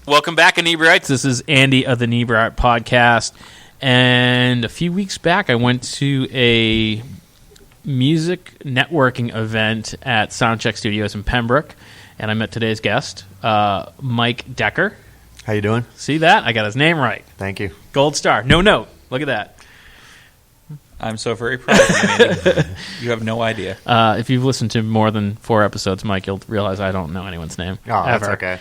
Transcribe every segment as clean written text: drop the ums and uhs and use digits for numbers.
Welcome back, Inebri-arts. This is Andy of the Inebri-art podcast. And a few weeks back, I went to a music networking event at Soundcheck Studios in Pembroke, and I met today's guest, Mike Decker. How you doing? See that? I got his name right. Thank you. Gold star. No note. Look at that. I'm so very proud of you, Andy. You have no idea. If you've listened to more than 4 episodes, Mike, you'll realize I don't know anyone's name. Oh, ever. that's okay.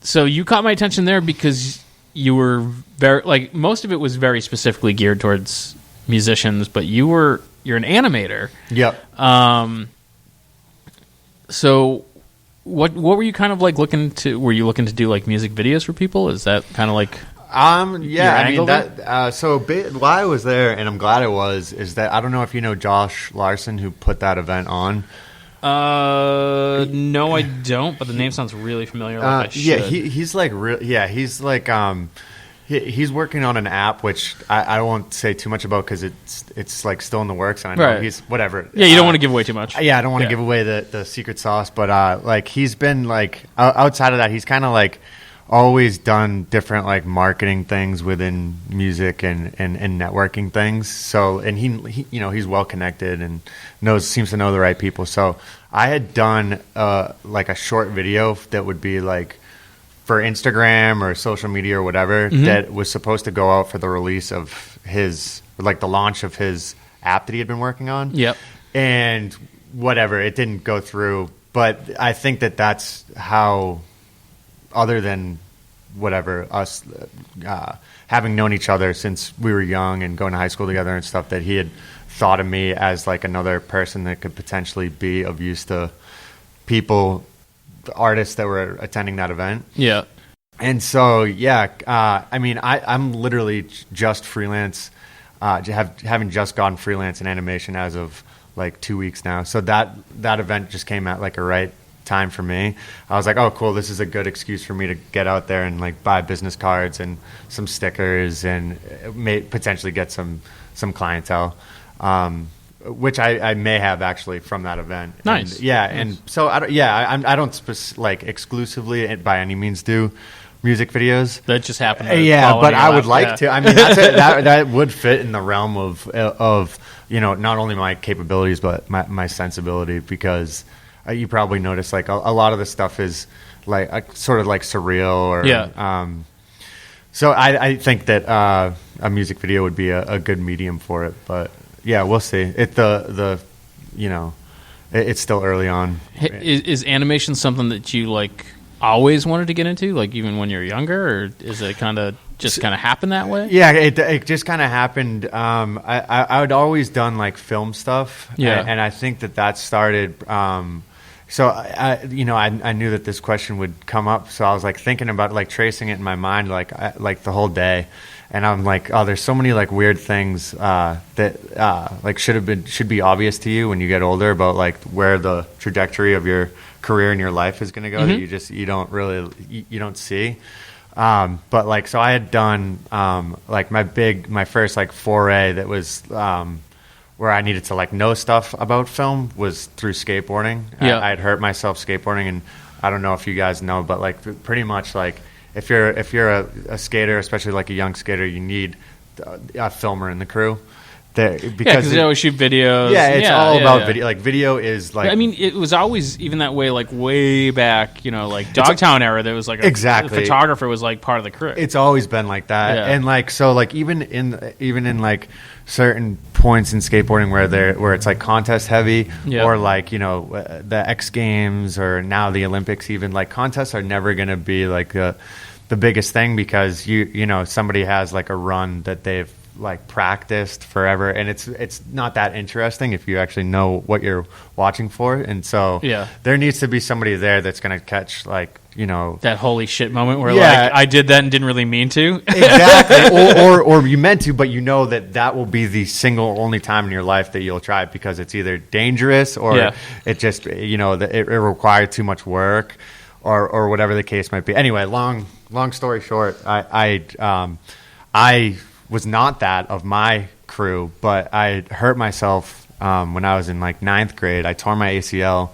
So you caught my attention there because you were very most of it was very specifically geared towards musicians, but you're an animator. Yep. So what were you kind of looking to? Were you looking to do music videos for people? Is that kind of yeah, I mean that. Why I was there, and I'm glad I was, is that I don't know if you know Josh Larson, who put that event on. No, I don't. But the name sounds really familiar. I should. Yeah, he's he's working on an app, which I won't say too much about because it's still in the works. And I know right. He's whatever. Yeah, you don't want to give away too much. Yeah, I don't want to give away the secret sauce, but he's been outside of that, he's kind of always done different marketing things within music and networking things. So, and he he's well connected and seems to know the right people. So I had done a short video that would be for Instagram or social media or whatever, that was supposed to go out for the release of his the launch of his app that he had been working on. Yep. And whatever, it didn't go through. But I think that's how, other than whatever, us having known each other since we were young and going to high school together and stuff, that he had thought of me as another person that could potentially be of use to people, artists that were attending that event. Yeah. And so, I'm literally just freelance, having just gone freelance in animation as of 2 weeks now. So that event just came at a right time for me. I was like, oh, cool, this is a good excuse for me to get out there and buy business cards and some stickers and potentially get some clientele, which I may have actually from that event. Nice. And, and so I don't exclusively by any means do music videos. That just happened. But I would like to. I mean, that would fit in the realm of not only my capabilities but my sensibility, because you probably notice a lot of the stuff is sort of surreal or so I think that a music video would be a good medium for it, but yeah, we'll see. It's still early on. Is animation something that you always wanted to get into, even when you were younger, or is it kind of happen that way? Yeah, it just kind of happened. I would always done film stuff. Yeah, and I think that started. So I knew that this question would come up, so I was thinking about tracing it in my mind the whole day, and I'm oh, there's so many you things that should be obvious to you when you get older about where the trajectory of your career and your life is going to go, that you don't see. But so I had done my first foray that was where I needed to know stuff about film was through skateboarding. Yeah. I had hurt myself skateboarding, and I don't know if you guys know, but pretty much if you're a skater, especially a young skater, you need a filmer in the crew. Because they always shoot videos. Yeah, it's all about video. Video is I mean, it was always even that way. Way back, Dogtown era. There was exactly, the photographer was part of the crew. It's always been like that, and so even in certain points in skateboarding where it's contest heavy, or the X Games or now the Olympics, even contests are never going to be the biggest thing, because somebody has a run that they've practiced forever, and it's not that interesting if you actually know what you're watching for. And so there needs to be somebody there that's going to catch that holy shit moment where I did that and didn't really mean to. Exactly. or you meant to, but that will be the single only time in your life that you'll try it, because it's either dangerous or it just it required too much work or whatever the case might be. Anyway, long story short, I was not that of my crew, but I hurt myself when I was in 9th grade. I tore my ACL,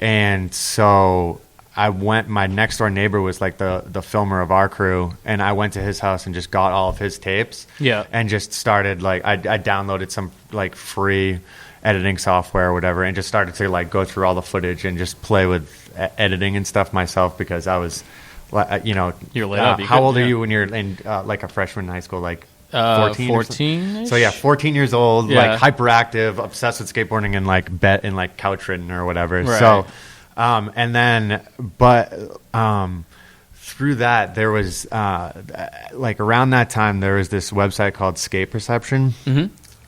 and so I went. My next door neighbor was like the filmer of our crew, and I went to his house and just got all of his tapes. Yeah. And just started like I downloaded some like free editing software or whatever, and just started to like go through all the footage and just play with editing and stuff myself, because I was, You're lit up. How old are you when you're in like a freshman in high school? Like 14. So yeah, 14 years old, Yeah. like hyperactive, obsessed with skateboarding, and like bet and like couch ridden or whatever. Right. So, and then, but through that, there was like around that time, there was this website called Skate Perception,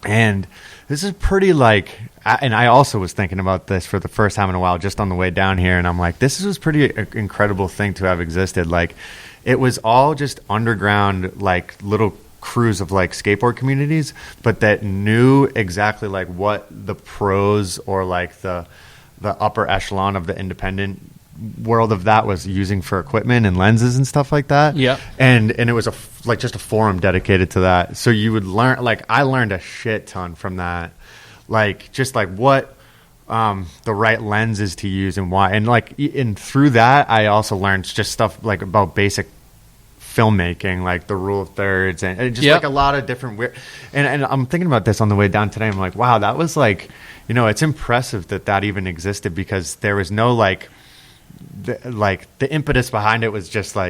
and this is pretty like, and I also was thinking about this for the first time in a while, just on the way down here, and I'm like, this is pretty incredible thing to have existed. Like, it was all just underground, like little crews of like skateboard communities, but that knew exactly like what the pros or like the upper echelon of the independent world of that was using for equipment and lenses and stuff like that. Yeah. And it was just a forum dedicated to that. So you would learn, like I learned a shit ton from that. Like just like what the right lenses to use and why. And like and through that I also learned just stuff like about basic filmmaking, like the rule of thirds, and just like a lot of different weird. And I'm thinking about this on the way down today. I'm like, wow, that was like, it's impressive that even existed, because there was no like the impetus behind it was just for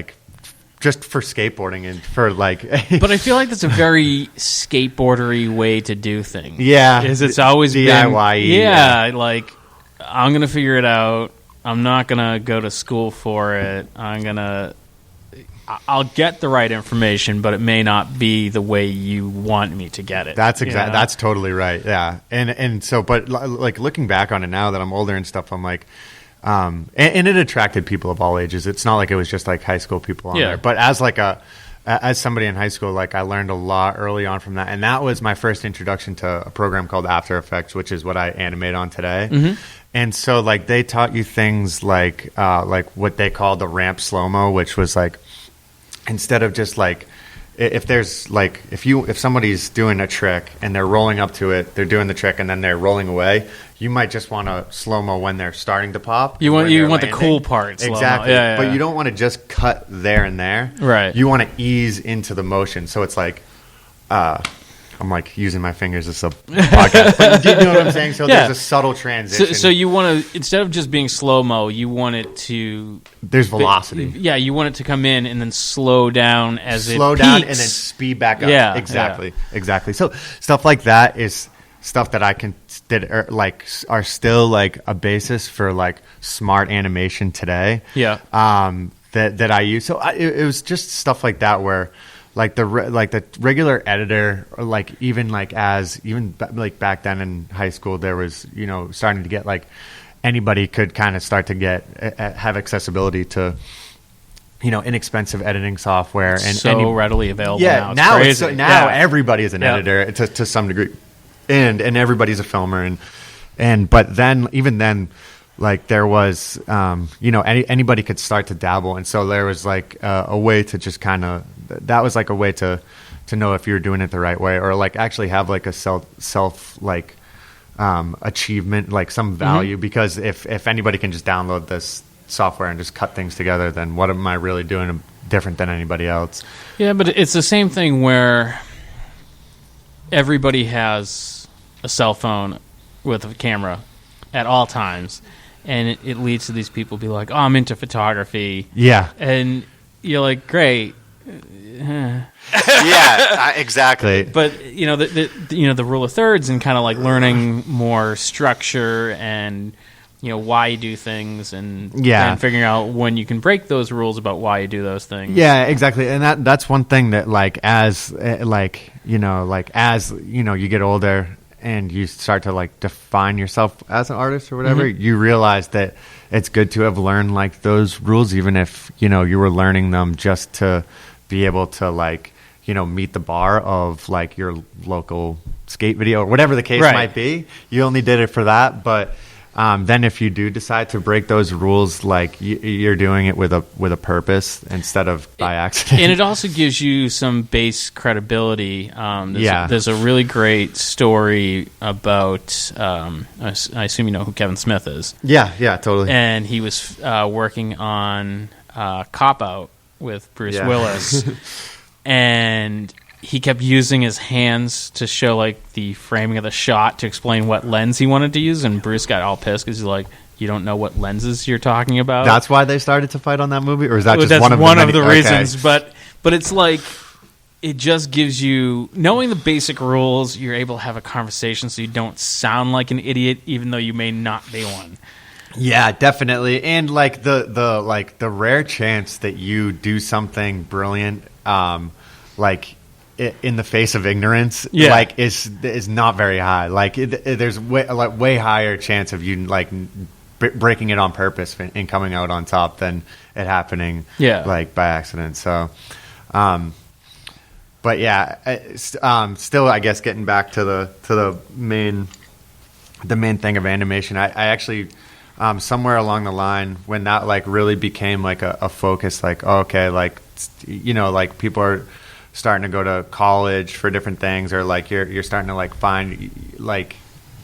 skateboarding and for like. But I feel like that's a very skateboardery way to do things. Yeah, it's always DIY. Yeah, like I'm gonna figure it out. I'm not gonna go to school for it. I'll get the right information, but it may not be the way you want me to get it. That's exactly. That's totally right. Yeah, and so, but like looking back on it now that I'm older and stuff, I'm like, and it attracted people of all ages. It's not like it was just like high school people on there. But as somebody in high school, like I learned a lot early on from that, and that was my first introduction to a program called After Effects, which is what I animate on today. Mm-hmm. And so, like they taught you things like what they called the ramp slow-mo, which was like, instead of just like if somebody's doing a trick and they're rolling up to it, they're doing the trick and then they're rolling away, you might just want to slow-mo when they're starting to pop. You want the cool parts. Exactly. But you don't want to just cut there and there. Right. You want to ease into the motion. So it's like I'm like using my fingers as a podcast. But do you know what I'm saying? So there's a subtle transition. So you want to, instead of just being slow-mo, you want it to... There's velocity. You want it to come in and then slow down as it slow peaks. down and then speed back up. Yeah, exactly. So stuff like that is stuff that are still like a basis for like smart animation today. Yeah. That I use. So it was just stuff like that where. Like the regular editor, or like even back then in high school, there was starting to get like anybody could kind of start to have accessibility to inexpensive editing software and readily available. Yeah, now everybody is an editor to some degree, and everybody's a filmer and but then even then. Like there was, anybody could start to dabble, and so there was like a way to just kind of that was like a way to know if you're doing it the right way, or like actually have like a self like achievement, like some value. Mm-hmm. Because if anybody can just download this software and just cut things together, then what am I really doing different than anybody else? Yeah, but it's the same thing where everybody has a cell phone with a camera at all times. And it leads to these people be like, oh, I'm into photography. Yeah. And you're like, great. Yeah, exactly. But, the rule of thirds and kind of like learning more structure and, why you do things and figuring out when you can break those rules about why you do those things. Yeah, exactly. And that's one thing that as you get older and you start to like define yourself as an artist or whatever, mm-hmm. you realize that it's good to have learned like those rules, even if you were learning them just to be able to like meet the bar of like your local skate video or whatever the case might be. You only did it for that, but then if you do decide to break those rules, like you're doing it with a purpose instead of by accident. And it also gives you some base credibility. There's a really great story about, I assume you know who Kevin Smith is. Yeah, totally. And he was working on Cop Out with Bruce Willis. And he kept using his hands to show like the framing of the shot to explain what lens he wanted to use, and Bruce got all pissed because he's like, "You don't know what lenses you're talking about." That's why they started to fight on that movie, or is that just that's one of the reasons? But it's like it just gives you knowing the basic rules. You're able to have a conversation, so you don't sound like an idiot, even though you may not be one. Yeah, definitely. And like the rare chance that you do something brilliant, like in the face of ignorance, like is not very high. Like there's way higher chance of you like breaking it on purpose and coming out on top than it happening like by accident. So, but yeah, still I guess getting back to the main thing of animation, I actually. Somewhere along the line, when that like really became like a focus, like okay, like you know, like people are starting to go to college for different things, or like you're starting to like find like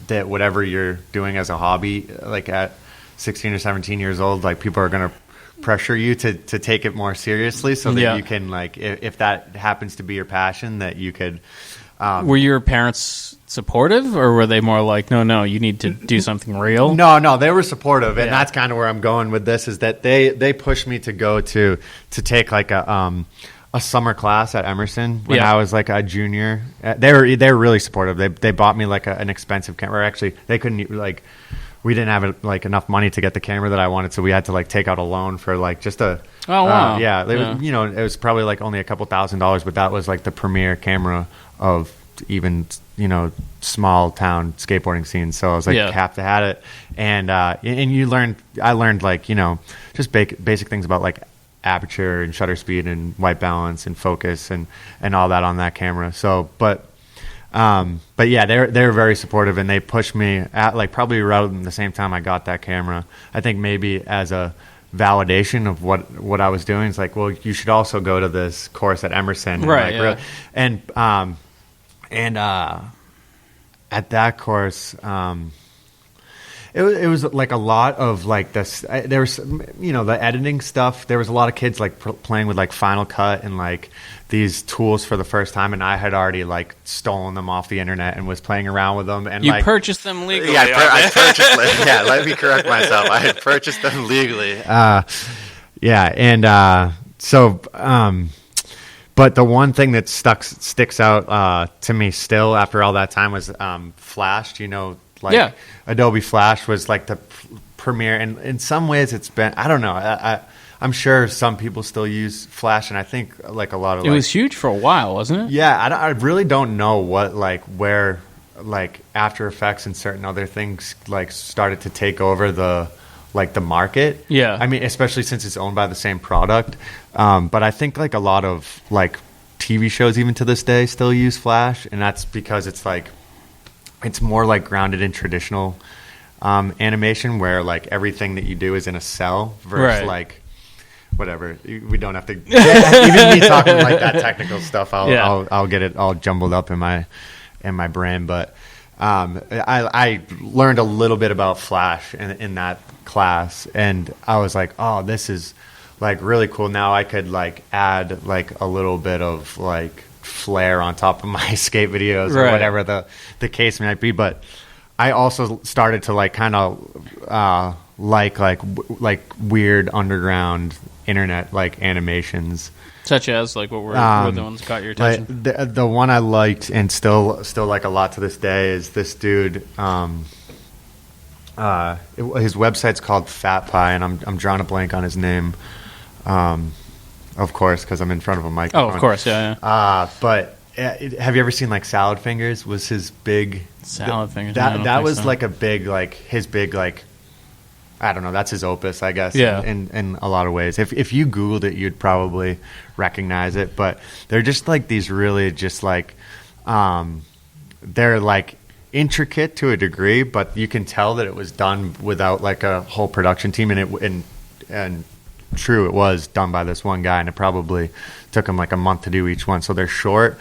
that whatever you're doing as a hobby, like at 16 or 17 years old, like people are going to pressure you to take it more seriously, so that you can like if that happens to be your passion, that you could. Were your parents supportive, or were they more like, no, you need to do something real? No, they were supportive, and that's kind of where I'm going with this. Is that they pushed me to go to take like a summer class at Emerson when I was like a junior. They were really supportive. They bought me like an expensive camera. Actually, they couldn't like. We didn't have like enough money to get the camera that I wanted, so we had to like take out a loan for like just a. Oh wow! You know, it was probably like only a couple $1,000s, but that was like the premier camera of even small town skateboarding scenes. So I was like, have to have it, and I learned like just basic things about like aperture and shutter speed and white balance and focus and all that on that camera. So, but yeah, they're very supportive, and they pushed me at like probably around the same time I got that camera. I think maybe as a validation of what I was doing. It's like, well, you should also go to this course at Emerson, right? And at that course, it was like a lot of like this. There was the editing stuff. There was a lot of kids like playing with like Final Cut and like these tools for the first time, and I had already like stolen them off the internet and was playing around with them. And you purchased them legally. Yeah, I purchased them. Yeah, let me correct myself. I had purchased them legally. But the one thing that sticks out to me still after all that time was Flash. Adobe Flash was like the premier, and in some ways it's been, I don't know, I'm sure some people still use Flash, and I think like a lot of it was huge for a while, wasn't it? Yeah, I really don't know where After Effects and certain other things like started to take over the market. Yeah, I mean, especially since it's owned by the same product. But I think like a lot of like TV shows even to this day still use Flash, and that's because it's like it's more like grounded in traditional animation, where like everything that you do is in a cell versus like whatever. We don't have to even me talking like that technical stuff. I'll get it all jumbled up in my brain, but. I learned a little bit about Flash in that class, and I was like, oh, this is like really cool. Now I could like add like a little bit of like flair on top of my skate videos or whatever the case might be. But I also started to like kind of like weird underground internet like animations. Such as like what were the ones that caught your attention? The one I liked and still like a lot to this day is this dude. His website's called Fat Pie, and I'm drawing a blank on his name. Of course, because I'm in front of a microphone. Oh, of course, yeah. But have you ever seen like Salad Fingers? Was his big Salad Fingers? That was like a big like his big like. I don't know. That's his opus, I guess. Yeah. In a lot of ways, if you Googled it, you'd probably recognize it. But they're just like these really just like, they're like intricate to a degree, but you can tell that it was done without like a whole production team, and true, it was done by this one guy, and it probably took him like a month to do each one. So they're short,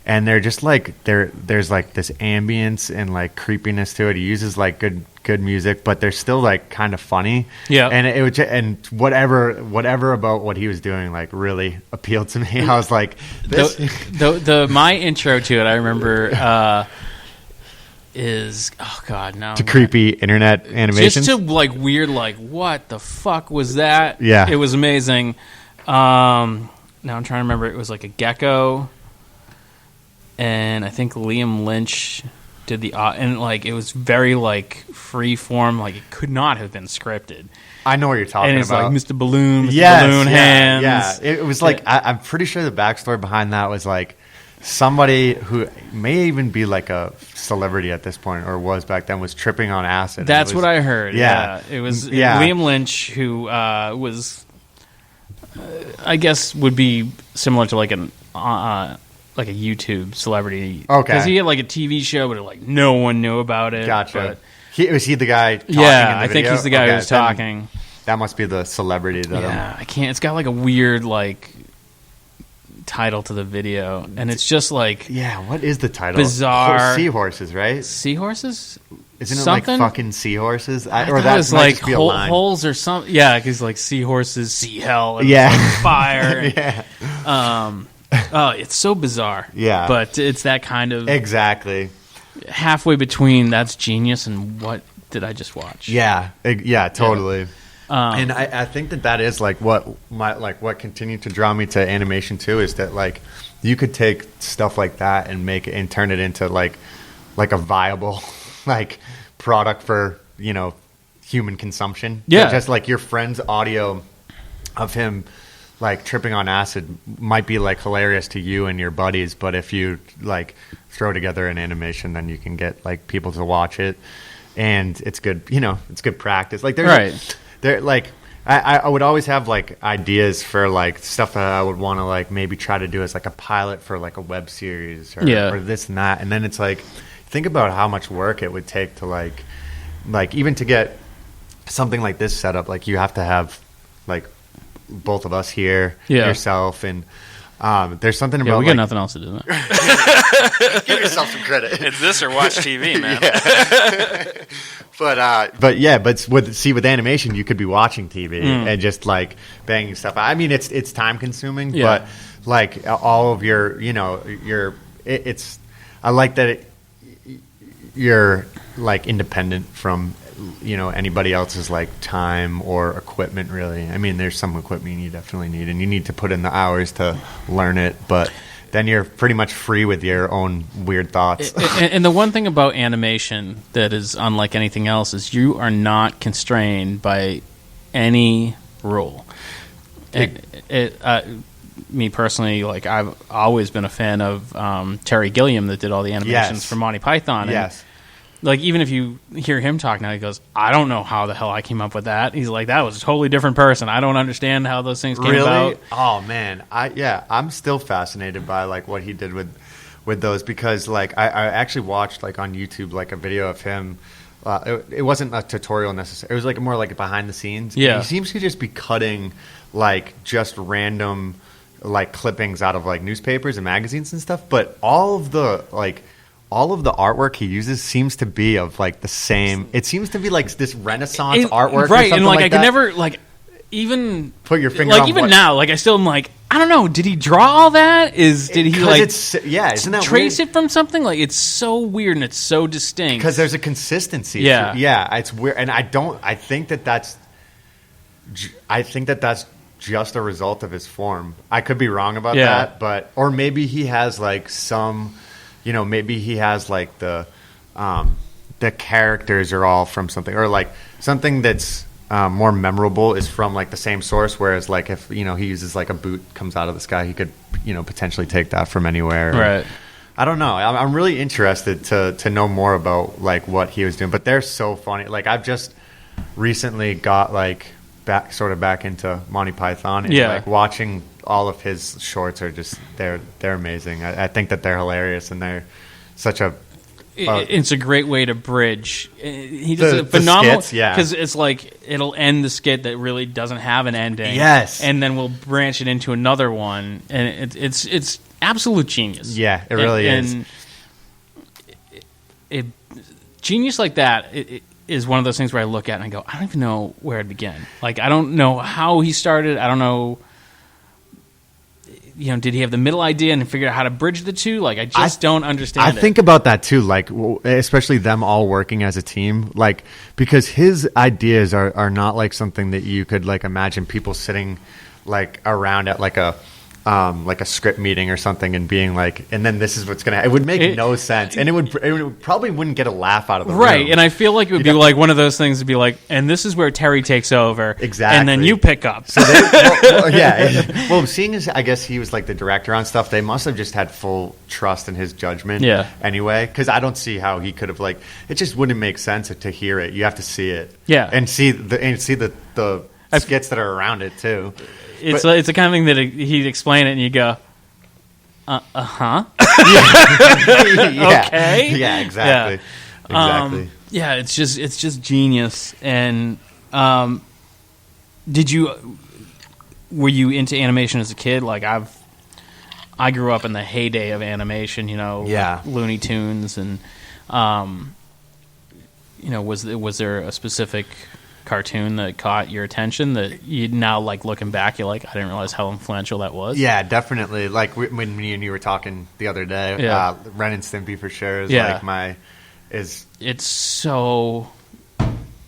and they're just like there's like this ambience and like creepiness to it. He uses like good music, but they're still like kind of funny. Yeah. And it was and whatever about what he was doing like really appealed to me. I was like, this. My intro to it, I remember. Is to creepy internet animations, just to like weird, like what the fuck was that? Yeah, it was amazing. Now I'm trying to remember. It was like a gecko, and I think Liam Lynch did and like it was very like free form, like it could not have been scripted. I know what you're talking and it's about. like Mr. Balloon, yes, Balloon hands. Yeah, it was like I'm pretty sure the backstory behind that was like somebody who may even be like a celebrity at this point, or was back then, was tripping on acid. That's what I heard. Yeah. It was Liam Lynch, who was, I guess, would be similar to like a YouTube celebrity. Okay. Because he had like a TV show, but like no one knew about it. Gotcha. Was he the guy talking in the I think he's the guy who was talking. That must be the celebrity. I can't. It's got like a weird like title to the video, and it's just like what is the title? Bizarre seahorses, right? Seahorses? Isn't something? It like fucking seahorses? Or that was like holes or something. Yeah, because like seahorses, sea hell, and like fire. Yeah. It's so bizarre. Yeah, but it's that kind of exactly halfway between that's genius and what did I just watch? Yeah, totally. Yeah. And I think that is like what continued to draw me to animation too, is that like you could take stuff like that and make it and turn it into like a viable like product for human consumption. Yeah, just like your friend's audio of him like tripping on acid might be like hilarious to you and your buddies, but if you like throw together an animation, then you can get like people to watch it, and it's good. It's good practice. Like there's right. There, like I would always have like ideas for like stuff that I would want to like maybe try to do as like a pilot for like a web series or this and that, and then it's like think about how much work it would take to like even to get something like this set up. Like you have to have like both of us here, yourself, and there's something about we got nothing else to do. Give yourself some credit. It's this or watch TV, man. But with animation, you could be watching TV and just like banging stuff. I mean, it's time consuming, but like all of your, it's. I like that you're like independent from anybody else's like time or equipment. Really, I mean, there's some equipment you definitely need, and you need to put in the hours to learn it, but then you're pretty much free with your own weird thoughts. And the one thing about animation that is unlike anything else is you are not constrained by any rule. Me personally, like I've always been a fan of Terry Gilliam that did all the animations for Monty Python. Yes. Like, even if you hear him talk now, he goes, I don't know how the hell I came up with that. He's like, that was a totally different person. I don't understand how those things came about. Oh, man. I'm still fascinated by, like, what he did with those, because, like, I actually watched, like, on YouTube, like, a video of him. It wasn't a tutorial necessarily. It was, like, more like behind the scenes. Yeah. And he seems to just be cutting, like, just random, like, clippings out of, like, newspapers and magazines and stuff. But all of the artwork he uses seems to be of like the same. It seems to be like this Renaissance artwork, right? Or something and like I that. could never like even put your finger. Like on even what, now, like I still am like I don't know. Did he draw all that? Did he like? Isn't that trace weird? it from something? Like it's so weird and it's so distinct because there's a consistency. Yeah, it's weird, and I think that's just a result of his form. I could be wrong about that, or maybe he has like some. Maybe he has like the characters are all from something, or like something that's more memorable is from like the same source. Whereas like if he uses like a boot comes out of the sky, he could potentially take that from anywhere. Right. I don't know. I'm really interested to know more about like what he was doing. But they're so funny. Like I've just recently got like back into Monty Python, and like watching all of his shorts are just they're amazing. I think that they're hilarious, and they're such a It's a great way to bridge. He does a phenomenal because it's like it'll end the skit that really doesn't have an ending. Yes, and then we'll branch it into another one, and it's absolute genius. Yeah, it really is. And genius like that is one of those things where I look at it and I go, I don't even know where to begin. Like, I don't know how he started. I don't know. Did he have the middle idea and figure out how to bridge the two? Like, I just don't understand it. I think about that too, like, especially them all working as a team, like, because his ideas are not like something that you could, like, imagine people sitting, like, around at, like a script meeting or something and being like, and then this is what's going to, it would make no sense. And it would probably wouldn't get a laugh out of the room. Right. And I feel like it would be like one of those things to be like, and this is where Terry takes over. Exactly. And then you pick up. So seeing as, I guess he was like the director on stuff, they must have just had full trust in his judgment. Yeah. Anyway, because I don't see how he could have, like, it just wouldn't make sense to hear it. You have to see it. Yeah. And see the skits that are around it too. It's the kind of thing that he'd explain it and you go, huh? Yeah. Okay. Yeah, exactly. Yeah. Exactly. It's just genius. And were you into animation as a kid? Like, I grew up in the heyday of animation, Yeah. Looney Tunes, and was there a specific cartoon that caught your attention that you now, like, looking back, you're like, I didn't realize how influential that was? Yeah, definitely. Like, when me and you were talking the other day, Ren and Stimpy for sure is like it's so,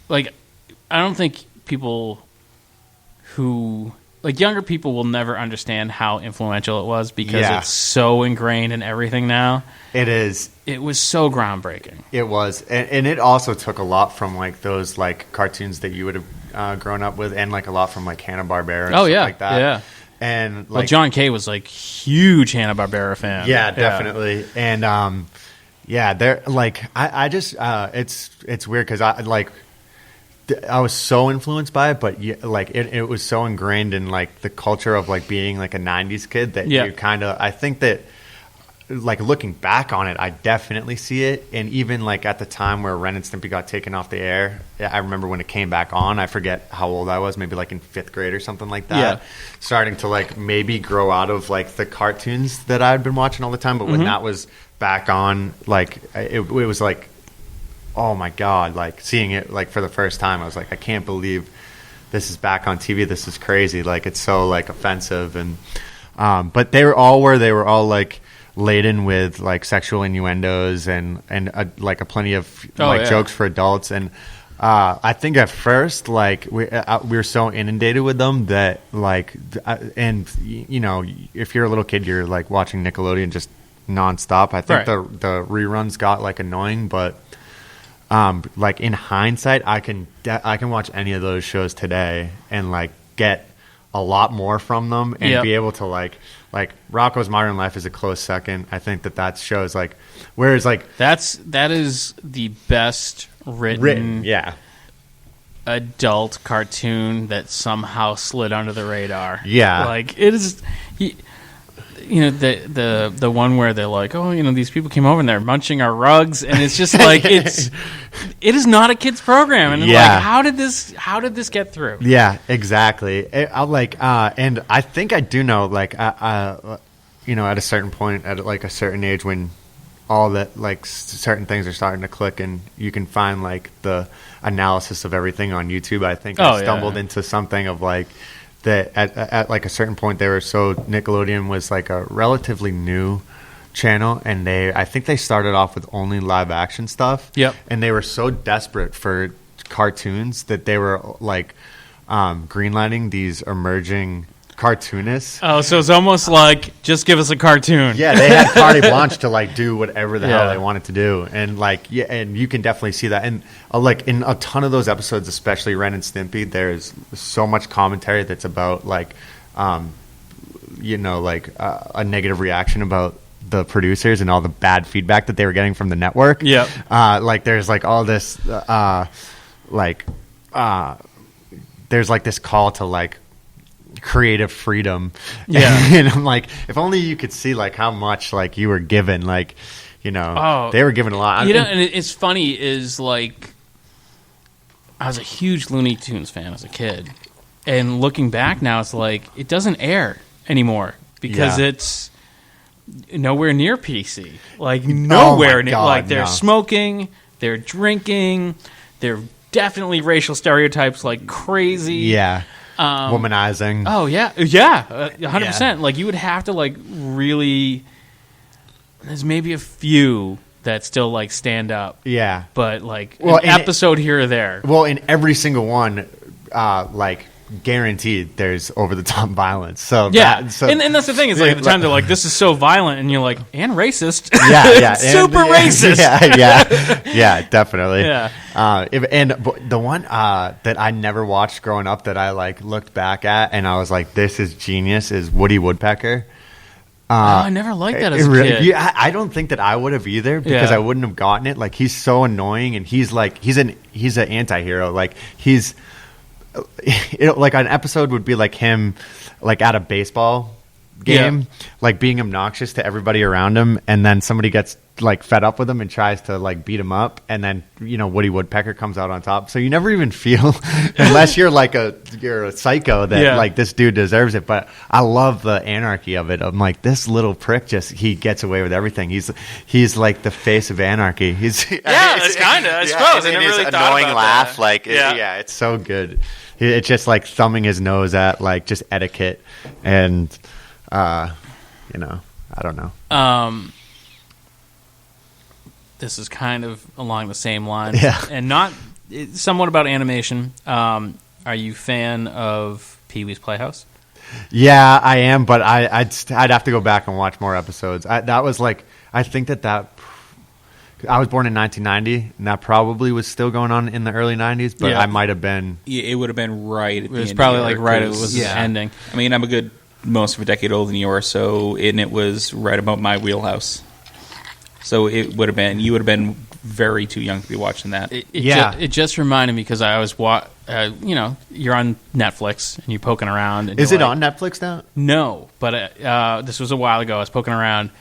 like, I don't think people who, like, younger people will never understand how influential it was because it's so ingrained in everything now. It is. It was so groundbreaking. It was, and it also took a lot from, like, those, like, cartoons that you would have grown up with, and, like, a lot from, like, Hanna-Barbera and stuff like that. Yeah. And, like, John Kay was, like, huge Hanna-Barbera fan. Yeah, definitely. And they're like, I just it's weird because I was so influenced by it, but like it was so ingrained in, like, the culture of, like, being, like, a 90s kid that you kind of, I think that, like, looking back on it, I definitely see it. And even, like, at the time where Ren and Stimpy got taken off the air, I remember when it came back on, I forget how old I was, maybe, like, in 5th grade or something like that, starting to, like, maybe grow out of, like, the cartoons that I'd been watching all the time. But when that was back on, like, it was like, oh my God, like, seeing it, like, for the first time, I was like, I can't believe this is back on TV. This is crazy. Like, it's so, like, offensive. And but they were all like laden with, like, sexual innuendos and like a plenty of jokes for adults. And I think at first, like, we were so inundated with them that, like, and if you're a little kid, you're, like, watching Nickelodeon just nonstop. I think the reruns got, like, annoying, but like, in hindsight, I can watch any of those shows today and, like, get a lot more from them and be able to, like Rocko's Modern Life is a close second. I think that shows, like, whereas, like, that is the best written adult cartoon that somehow slid under the radar. Yeah, like, it is. The one where they're like, oh, these people came over and they're munching our rugs, and it's just like it is not a kids program, and like, how did this get through? Yeah, exactly. And I think I do know, like, at a certain point, at, like, a certain age, when all that, like, certain things are starting to click, and you can find, like, the analysis of everything on YouTube. I think I stumbled into something of, like, that at like a certain point Nickelodeon was, like, a relatively new channel, and I think they started off with only live action stuff. Yep. And they were so desperate for cartoons that they were, like, greenlighting these emerging cartoonists. Oh, so it's almost like, just give us a cartoon. Yeah, they had carte blanche to, like, do whatever the hell they wanted to do. And, like, and you can definitely see that. And, like, in a ton of those episodes, especially Ren and Stimpy, there's so much commentary that's about, like, a negative reaction about the producers and all the bad feedback that they were getting from the network. Yeah. Like, there's, like, all this, there's, like, this call to, like, creative freedom. And I'm like, if only you could see, like, how much, like, you were given, like, they were given a lot. And it's funny is like I was a huge Looney Tunes fan as a kid, and looking back now, it's like it doesn't air anymore because it's nowhere near PC. Like nowhere near. Like they're smoking, they're drinking, they're definitely racial stereotypes like crazy. Yeah. Womanizing. Oh, yeah. Yeah, 100%. Like, you would have to, like, really... There's maybe a few that still, like, stand up. Yeah. But, like, an episode here or there. Well, in every single one, like, guaranteed there's over-the-top violence. So yeah. And that's the thing. Is like, at the time, they're like, this is so violent. And you're like, and racist. Yeah. Super racist. Yeah, definitely. Yeah. The one that I never watched growing up that I, like, looked back at and I was like, this is genius is Woody Woodpecker. I never liked that as a kid. Yeah, I don't think that I would have either because I wouldn't have gotten it. Like, he's so annoying and he's an anti-hero. Like, he's... like an episode would be like him like at a baseball game like being obnoxious to everybody around him, and then somebody gets like fed up with him and tries to like beat him up, and then Woody Woodpecker comes out on top. So you never even feel unless you're a psycho that like this dude deserves it. But I love the anarchy of it. I'm like, this little prick he gets away with everything. He's like the face of anarchy. That's kind of I suppose. I never really thought annoying about laugh that. like it's so good. It's just like thumbing his nose at like just etiquette and I don't know. This is kind of along the same line, and somewhat about animation. Are you a fan of Pee-wee's Playhouse? Yeah, I am, but I'd have to go back and watch more episodes. I think that I was born in 1990, and that probably was still going on in the early 90s, but I might have been... Yeah, it would have been right at the end. It was probably like right as it was ending. I mean, I'm a good most of a decade older than you are, and it was right about my wheelhouse. So it would have been... You would have been very too young to be watching that. It just reminded me, because I was... you're on Netflix, and you're poking around. And is it on Netflix now? No, but this was a while ago. I was poking around,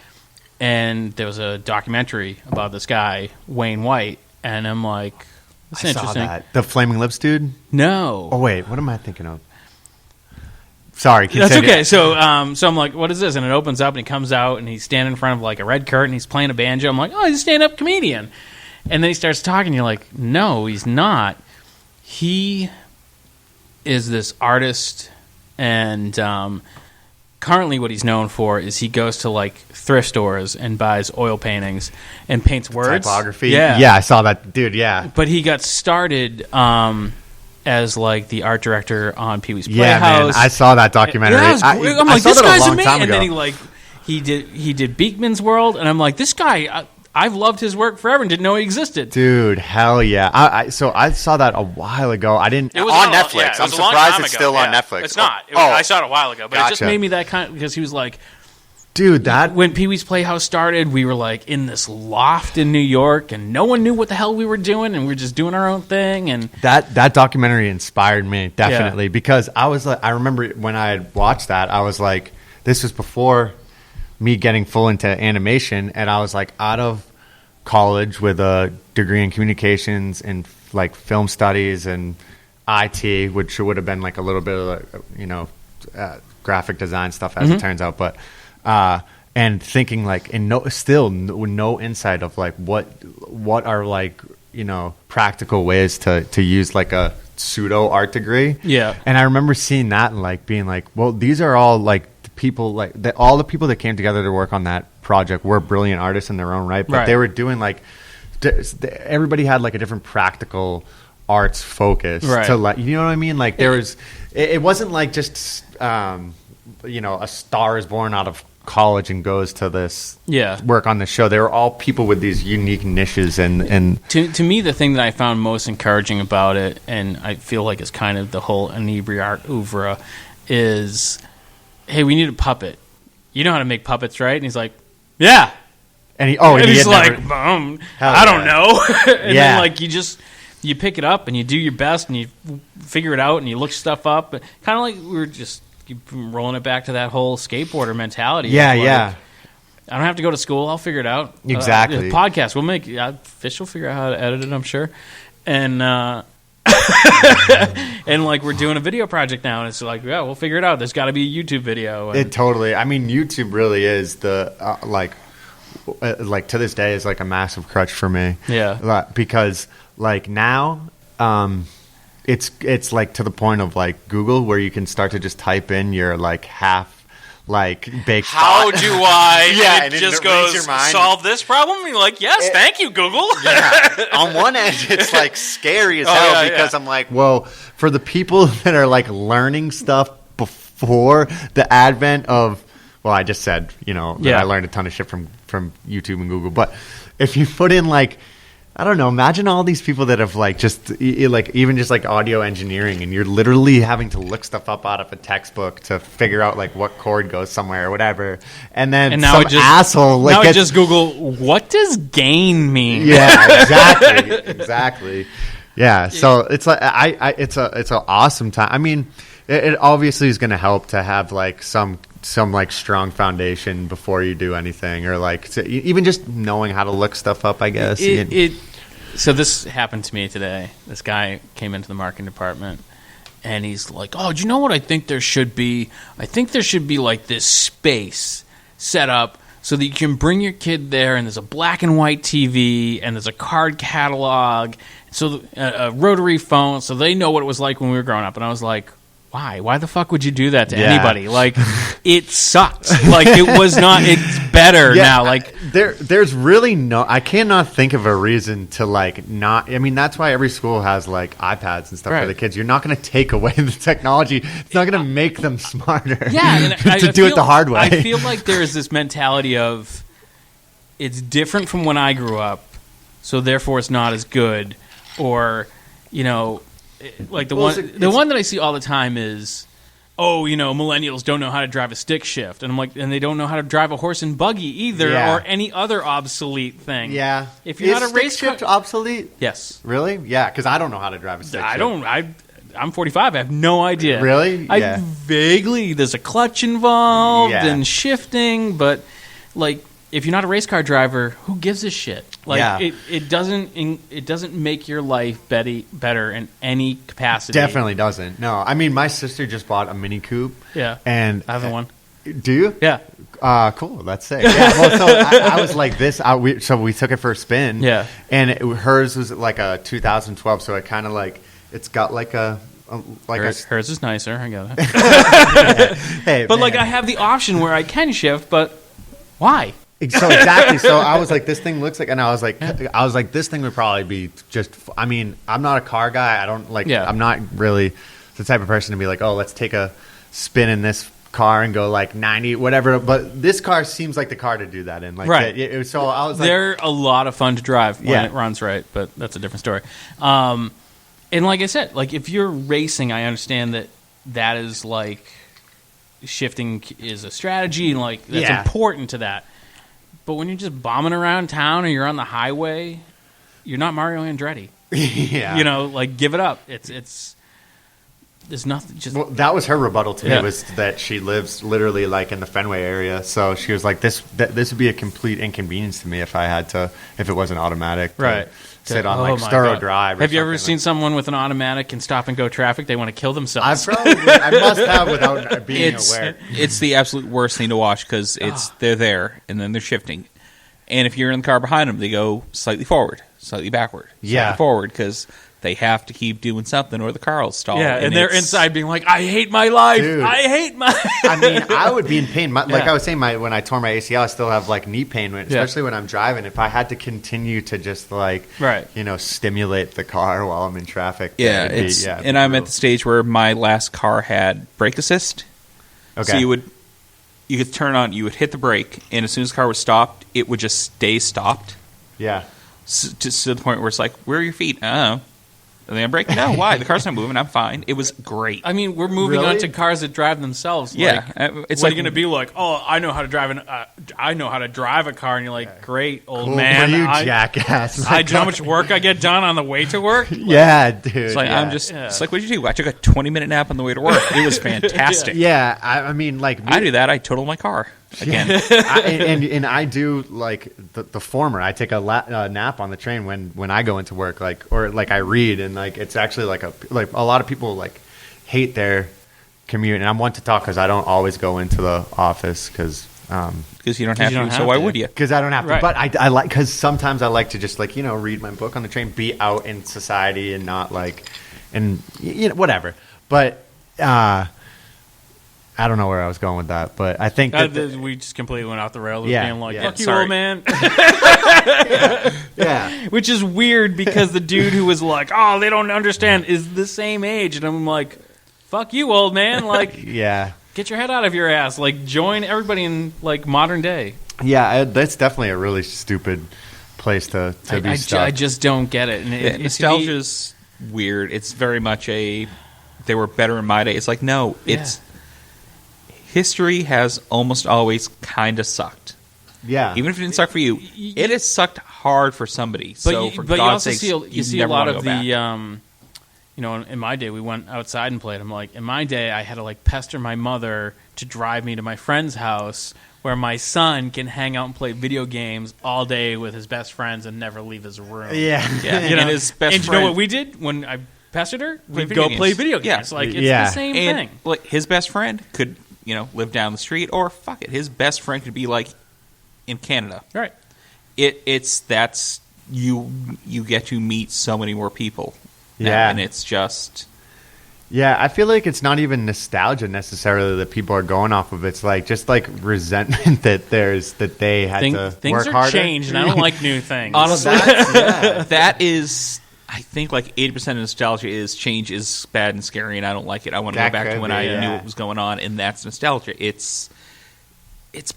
and there was a documentary about this guy, Wayne White, and I'm like, that's interesting. Saw that. The Flaming Lips dude? No. Oh, wait, what am I thinking of? Sorry, continue. That's okay. So I'm like, what is this? And it opens up, and he comes out, and he's standing in front of like a red curtain, he's playing a banjo. I'm like, oh, he's a stand-up comedian. And then he starts talking, and you're like, no, he's not. He is this artist, and currently what he's known for is he goes to like thrift stores and buys oil paintings and paints words. Typography. Yeah, I saw that, dude. Yeah, but he got started as like the art director on Pee-wee's Playhouse. Yeah, man, I saw that documentary. I'm like, this guy's amazing. And then he did Beekman's World, and I'm like, this guy. I've loved his work forever and didn't know he existed. Dude, hell yeah. So I saw that a while ago. I didn't... It was on Netflix. I'm surprised it's still on Netflix. It's not. I saw it a while ago. But it just made me that kind of... Because he was like... Dude, that... When Pee-wee's Playhouse started, we were like in this loft in New York, and no one knew what the hell we were doing, and we were just doing our own thing. And that documentary inspired me, definitely. Because I was like... I remember when I had watched that, I was like... This was before me getting full into animation, and I was like out of college with a degree in communications and like film studies and IT, which would have been like a little bit of graphic design stuff as it turns out, but and thinking like no insight of like what are like practical ways to use like a pseudo art degree. And I remember seeing that and like being like, well, these are all like people like all the people that came together to work on that project were brilliant artists in their own right, but they were doing like everybody had like a different practical arts focus to like, you know what I mean? Like there was, it wasn't like just a star is born out of college and goes to this work on the show. They were all people with these unique niches and to me the thing that I found most encouraging about it, and I feel like it's kind of the whole Inebri-art oeuvre, is hey, we need a puppet. You know how to make puppets, right? And he's like, yeah. And he's like, I don't know. And then like you pick it up and you do your best and you figure it out and you look stuff up. Kind of like we were just rolling it back to that whole skateboarder mentality. Yeah. I don't have to go to school. I'll figure it out. Exactly. Podcast. We'll make Fish will figure out how to edit it, I'm sure. And and like we're doing a video project now, and it's like, yeah, we'll figure it out. There's got to be a YouTube video. And it totally. I mean, YouTube really is the like to this day is like a massive crutch for me. Yeah. Because like now, it's like to the point of like Google where you can start to just type in your like half. Like baked. How do I? Yeah, and it just goes solve this problem. And you're like, yes, thank you, Google. Yeah. On one end, it's like scary as hell because I'm like, well, for the people that are like learning stuff before the advent of, well, I just said, that I learned a ton of shit from YouTube and Google, but if you put in like, I don't know. Imagine all these people that have like just like even just like audio engineering, and you're literally having to look stuff up out of a textbook to figure out like what chord goes somewhere or whatever. And then now some asshole like now just Google what does gain mean? Yeah, exactly. Yeah, so it's like it's an awesome time. I mean, it obviously is going to help to have like some like strong foundation before you do anything, or like even just knowing how to look stuff up, I guess. So this happened to me today. This guy came into the marketing department, and he's like, "Oh, do you know what I think there should be? I think there should be like this space set up so that you can bring your kid there, and there's a black and white TV, and there's a card catalog, so a rotary phone, so they know what it was like when we were growing up." And I was like, why the fuck would you do that to anybody? Like, it sucks. Like, it was not. It's better now. Like, there's really no. I cannot think of a reason to like not. I mean, that's why every school has like iPads and stuff for the kids. You're not going to take away the technology. It's not going to make them smarter. Yeah, and to do it the hard way. I feel like there is this mentality of it's different from when I grew up, so therefore it's not as good, or like the one that I see all the time is, millennials don't know how to drive a stick shift, and I'm like, and they don't know how to drive a horse and buggy either, or any other obsolete thing. Yeah, if you're not a race shift obsolete, yes, really, yeah, because I don't know how to drive a stick shift. I'm 45. I have no idea. Really? Yeah. Vaguely, there's a clutch involved and shifting, but like, if you're not a race car driver, who gives a shit? Like, it doesn't make your life better in any capacity. Definitely doesn't. No, I mean, my sister just bought a Mini Coupe. Yeah, and I have one. Do you? Yeah. Cool. That's sick. Yeah. Well, so I was like this. So we took it for a spin. Yeah. And hers was like a 2012. So it kind of like it's got like hers is nicer. I got it. Hey, but like I have the option where I can shift, but why? So exactly. So I was like, this thing looks like, and I was like, this thing would probably be just. I mean, I'm not a car guy. I don't like. Yeah. I'm not really the type of person to be like, oh, let's take a spin in this car and go like 90, whatever. But this car seems like the car to do that in. Like, right. So I was like, they're a lot of fun to drive when it runs right, but that's a different story. And like I said, like if you're racing, I understand that is like shifting is a strategy, and like that's important to that. But when you're just bombing around town or you're on the highway, you're not Mario Andretti. Yeah. Like give it up. It's there's nothing. Just well, that was her rebuttal to me, was that she lives literally like in the Fenway area. So she was like, this would be a complete inconvenience to me if it wasn't automatic. Right. Sit on like Sturo Drive. Have you ever seen someone with an automatic in stop and go traffic? They want to kill themselves. I must have without being aware. It's the absolute worst thing to watch because they're there and then they're shifting, and if you're in the car behind them, they go slightly forward, slightly backward, slightly forward because they have to keep doing something or the car will stall. Yeah, and they're inside being like, I hate my life. Dude, I hate my I mean, I would be in pain. Like I was saying, when I tore my ACL, I still have like knee pain, especially when I'm driving. If I had to continue to just like, stimulate the car while I'm in traffic. Yeah, and I'm at the stage where my last car had brake assist. Okay. So you could turn on, you would hit the brake, and as soon as the car was stopped, it would just stay stopped. Yeah. Just to the point where it's like, where are your feet? I don't know. And I'm braking. No, why? The car's not moving. I'm fine. It was great. I mean, we're moving on to cars that drive themselves. Yeah, like, it's like going to be like, oh, I know how to drive a car, and you're like, great, old man. You jackass! Do you know how much work I get done on the way to work? Like, yeah, dude. It's like I'm just. It's like, what did you do? I took a 20-minute nap on the way to work. It was fantastic. Yeah, I mean, like I do that. I total my car. again. and I do like the former. I take a nap on the train when I go into work, or I read, and it's actually like a lot of people hate their commute, and I'm one to talk because I don't always go into the office because you don't have to. So why would you? Because I don't have to. Right. But I like, because sometimes I like to just read my book on the train, be out in society, and not whatever. But I don't know where I was going with that, but I think we just completely went off the rails. Yeah, being like, yeah. fuck you, Sorry. old man. yeah. Which is weird because the dude who was like, oh, they don't understand, is the same age. And I'm like, fuck you, old man. Yeah. Get your head out of your ass. Join everybody in modern day. Yeah, that's definitely a really stupid place to be stuck. I just don't get it. And Nostalgia's weird. It's very much they were better in my day. It's like, no, it's history has almost always kind of sucked. Yeah. Even if it didn't suck for you, it has sucked hard for somebody. So for God's sake, you see a lot of the, in my day, we went outside and played. I'm like, in my day, I had to pester my mother to drive me to my friend's house where my son can hang out and play video games all day with his best friends and never leave his room. Yeah. And his best and friend. You know what we did when I pestered her? We'd video go games. play video games. Yeah. It's the same thing. His best friend could, live down the street, or fuck it, his best friend could be in Canada. Right. That's you get to meet so many more people. Now, Yeah. and it's just. Yeah, I feel like it's not even nostalgia necessarily that people are going off of. It's just resentment that they had to Things work are harder. changed, and I don't like new things. Honestly, that is, I think 80% of nostalgia is change is bad and scary, and I don't like it. I want to go back to when I knew what was going on, and that's nostalgia. It's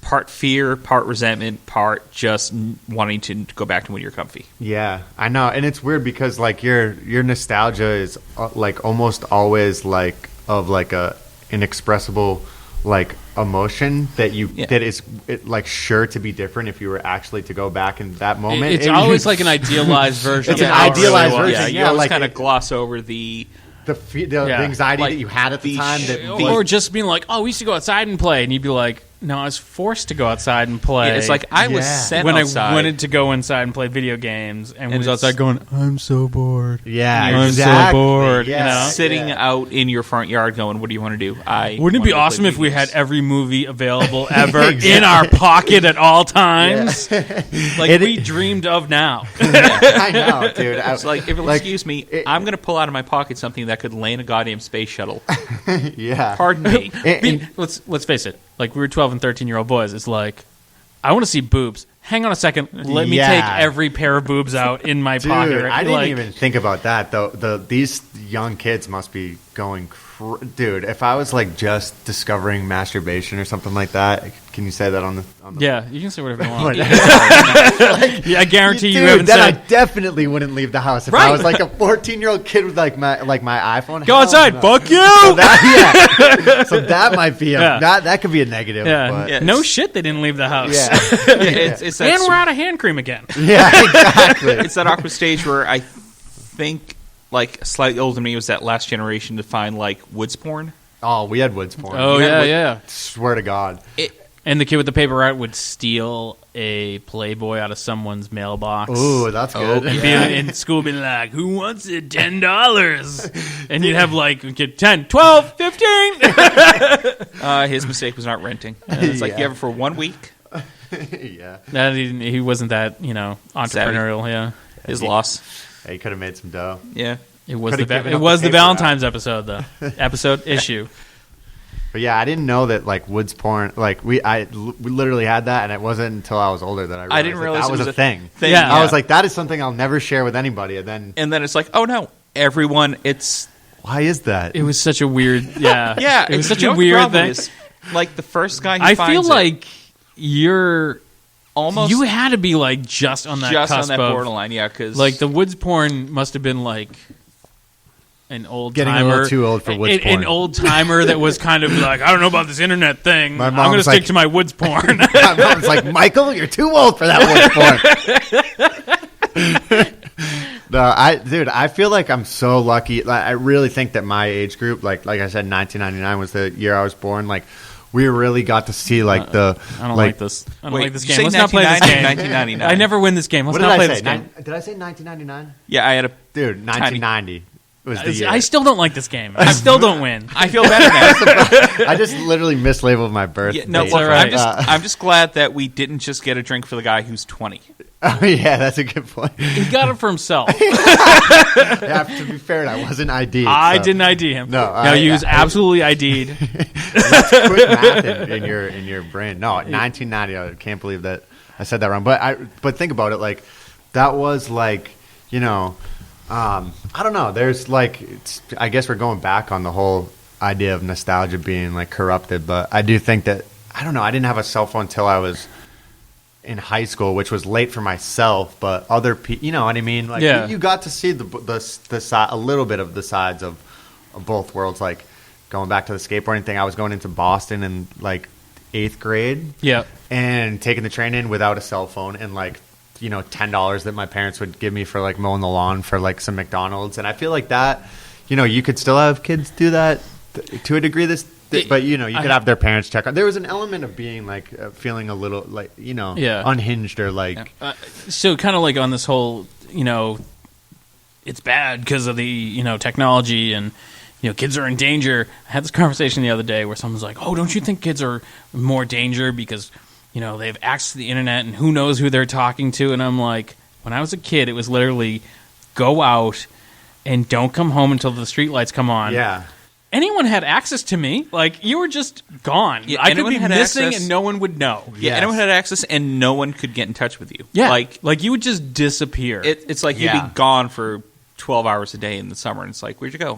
part fear, part resentment, part just wanting to go back to when you're comfy. Yeah, I know, and it's weird because your nostalgia is almost always of a inexpressible emotion that that is sure to be different if you were actually to go back in that moment. It's always an idealized version. It's of an how it idealized really was. version. Yeah, let's kind of gloss over the anxiety that you had at the time. Or just being like, oh, we used to go outside and play, and you'd be like, no, I was forced to go outside and play. Yeah, it's I was sent when outside. I wanted to go inside and play video games, and was outside going, I'm so bored. Yeah, I'm exactly. so bored. Yeah. Sitting out in your front yard going, what do you want to do? Wouldn't it be awesome if we had every movie available ever in our pocket at all times? We dreamed of now. I know, dude. It's if you'll excuse me, I'm going to pull out of my pocket something that could land a goddamn space shuttle. Yeah. Pardon me. Let's face it. We were 12 and 13-year-old boys. It's I want to see boobs. Hang on a second. Let me take every pair of boobs out in my pocket. I didn't even think about that, though. These young kids must be going dude, if I was just discovering masturbation or something like that, can you say that on the Yeah, you can say whatever you want. I guarantee you haven't then said. I definitely wouldn't leave the house if I was a 14-year-old kid with my iPhone. Go outside, fuck you. So that might be that could be a negative. Yeah. But. No shit, they didn't leave the house. Yeah. It's that and we're out of hand cream again. Yeah, exactly. It's that awkward stage where I think slightly older than me was that last generation to find woods porn. Oh, we had woods porn. Oh, yeah. Swear to God. And the kid with the paper route would steal a Playboy out of someone's mailbox. Ooh, that's good. He'd be in school being like, who wants it? $10. And you'd have kid 10, 12, 15. His mistake was not renting. It's you have it for 1 week. Yeah. He wasn't that, entrepreneurial. Savvy. Yeah. His loss. Yeah, he could have made some dough. Yeah. It was Could've given the up the paper Valentine's episode, though. Issue. But yeah, I didn't know that woods porn. We literally had that, and it wasn't until I was older that I didn't realize that was a thing. Yeah. I was like, that is something I'll never share with anybody. And then it's oh no, everyone. Why is that? It was such a weird. Yeah. Yeah. It was such a weird thing. The first guy. I feel like you're. Almost, you had to be just on that cusp on that of, borderline, yeah. Because the woods porn must have been an old getting timer, a little too old for woods porn. An old timer that was kind of I don't know about this internet thing. My I'm going to stick to my woods porn. My mom's like, Michael, you're too old for that woods porn. No, I feel like I'm so lucky. I really think that my age group, like I said, 1999 was the year I was born. we really got to see like I don't like this. I don't like this game. Let's not play this game. 1999. I never win this game. Let's not play this game. Did I say 1999? Yeah, I had a Dude, 1990 was the year. I still don't like this game. I still don't win. I feel better now. I just literally mislabeled my birthday. Yeah, no, all right. I'm just glad that we didn't just get a drink for the guy who's 20. Oh yeah, that's a good point. He got it for himself. Yeah, to be fair, I wasn't ID'd. I so. didn't ID him. No, he was absolutely ID'd. Let's quit math in your brain. No, 1990. I can't believe that I said that wrong. But think about it. Like that was like, you know, I don't know. There's like, I guess we're going back on the whole idea of nostalgia being like corrupted. But I do think that, I don't know. I didn't have a cell phone until I was in high school, which was late for myself, but other people, you know what I mean? Like you got to see the side, a little bit of the sides of both worlds. Like going back to the skateboarding thing, I was going into Boston in like 8th grade. Yeah. And taking the train in without a cell phone and like, you know, $10 that my parents would give me for like mowing the lawn for like some McDonald's. And I feel like that, you know, you could still have kids do that to a degree but you know, you could have their parents check on. There was an element of being like feeling a little like, you know, unhinged or like. So kind of like on this whole, you know, it's bad because of the, you know, technology and, you know, kids are in danger. I had this conversation the other day where someone's like, "Oh, don't you think kids are more danger because, you know, they have access to the internet and who knows who they're talking to?" And I'm like, when I was a kid, it was literally go out and don't come home until the streetlights come on. Yeah. Anyone had access to me. Like, you were just gone. Yeah, I could be missing and no one would know. Yeah, anyone had access and no one could get in touch with you. Yeah. Like you would just disappear. it's like you'd be gone for 12 hours a day in the summer, and it's like, where'd you go?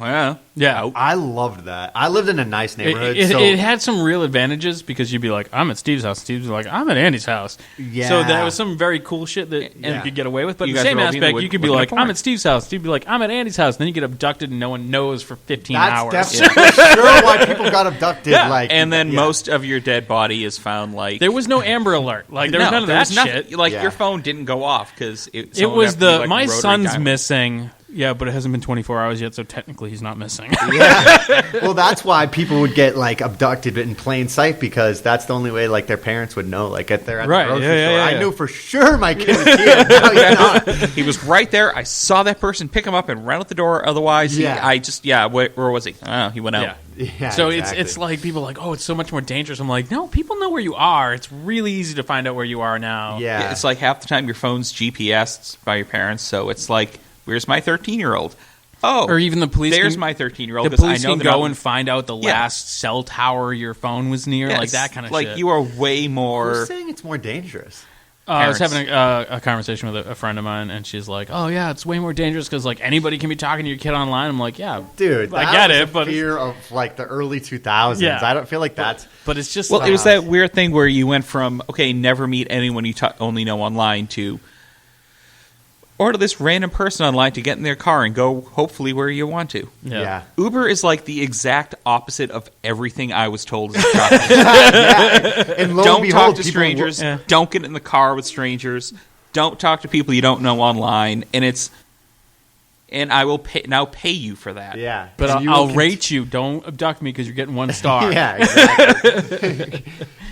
Yeah. I loved that. I lived in a nice neighborhood. It had some real advantages because you'd be like, I'm at Steve's house. Steve's like, I'm at Andy's house. Yeah. So that was some very cool shit that you could get away with. But in the guys same would all be in the aspect, wood you could be looking like, at porn. I'm at Steve's house. Steve'd be like, I'm at Andy's house. And then you get abducted and no one knows for 15 hours. That's definitely for sure why people got abducted. Yeah. Like, And then most of your dead body is found like... There was no Amber Alert. Like, there was none of that shit. Like, your phone didn't go off because it was my son's missing. Yeah, but it hasn't been 24 hours yet, so technically he's not missing. Yeah. Well, that's why people would get like abducted in plain sight because that's the only way like their parents would know. Like at the grocery store, I knew for sure my kid was here. No, he's not. He was right there. I saw that person pick him up and run out the door. Otherwise, where was he? Oh, he went out. Yeah, so exactly. it's like people are like, oh, it's so much more dangerous. I'm like, no, people know where you are. It's really easy to find out where you are now. Yeah. It's like half the time your phone's GPS'd by your parents, so it's like, where's my 13-year-old? Oh, or even the police. There's my 13-year-old. The police can go and find out the last cell tower your phone was near, like that kind of shit. Like you are way more. Who's saying it's more dangerous? I was having a conversation with a friend of mine, and she's like, "Oh yeah, it's way more dangerous because like anybody can be talking to your kid online." I'm like, "Yeah, dude, I get it." But fear of like the early 2000s. Yeah. I don't feel like that's. But it's just it was that weird thing where you went from never meet anyone you only know online to order this random person online to get in their car and go hopefully where you want to. Yeah. Uber is like the exact opposite of everything I was told as a child. And lo don't and behold, talk to strangers. Don't get in the car with strangers. Don't talk to people you don't know online. And I will pay you for that. Yeah. But I'll rate you. Don't abduct me because you're getting 1 star. Yeah, exactly.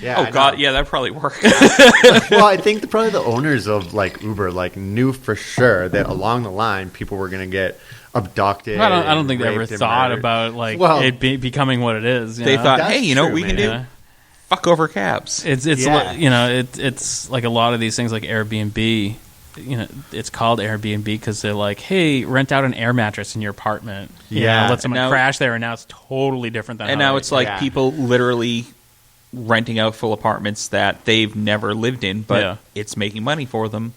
Oh, God. Yeah, that probably worked. Well, I think probably the owners of like Uber like knew for sure that along the line people were going to get abducted. I don't think they ever thought about like it becoming what it is. They thought, That's hey, you know what true, we can man. do? Fuck over cabs. It's it's like a lot of these things like Airbnb. You know, it's called Airbnb because they're like, hey, rent out an air mattress in your apartment. Let someone crash there, and now it's totally different than. And now it's like people literally renting out full apartments that they've never lived in, but it's making money for them.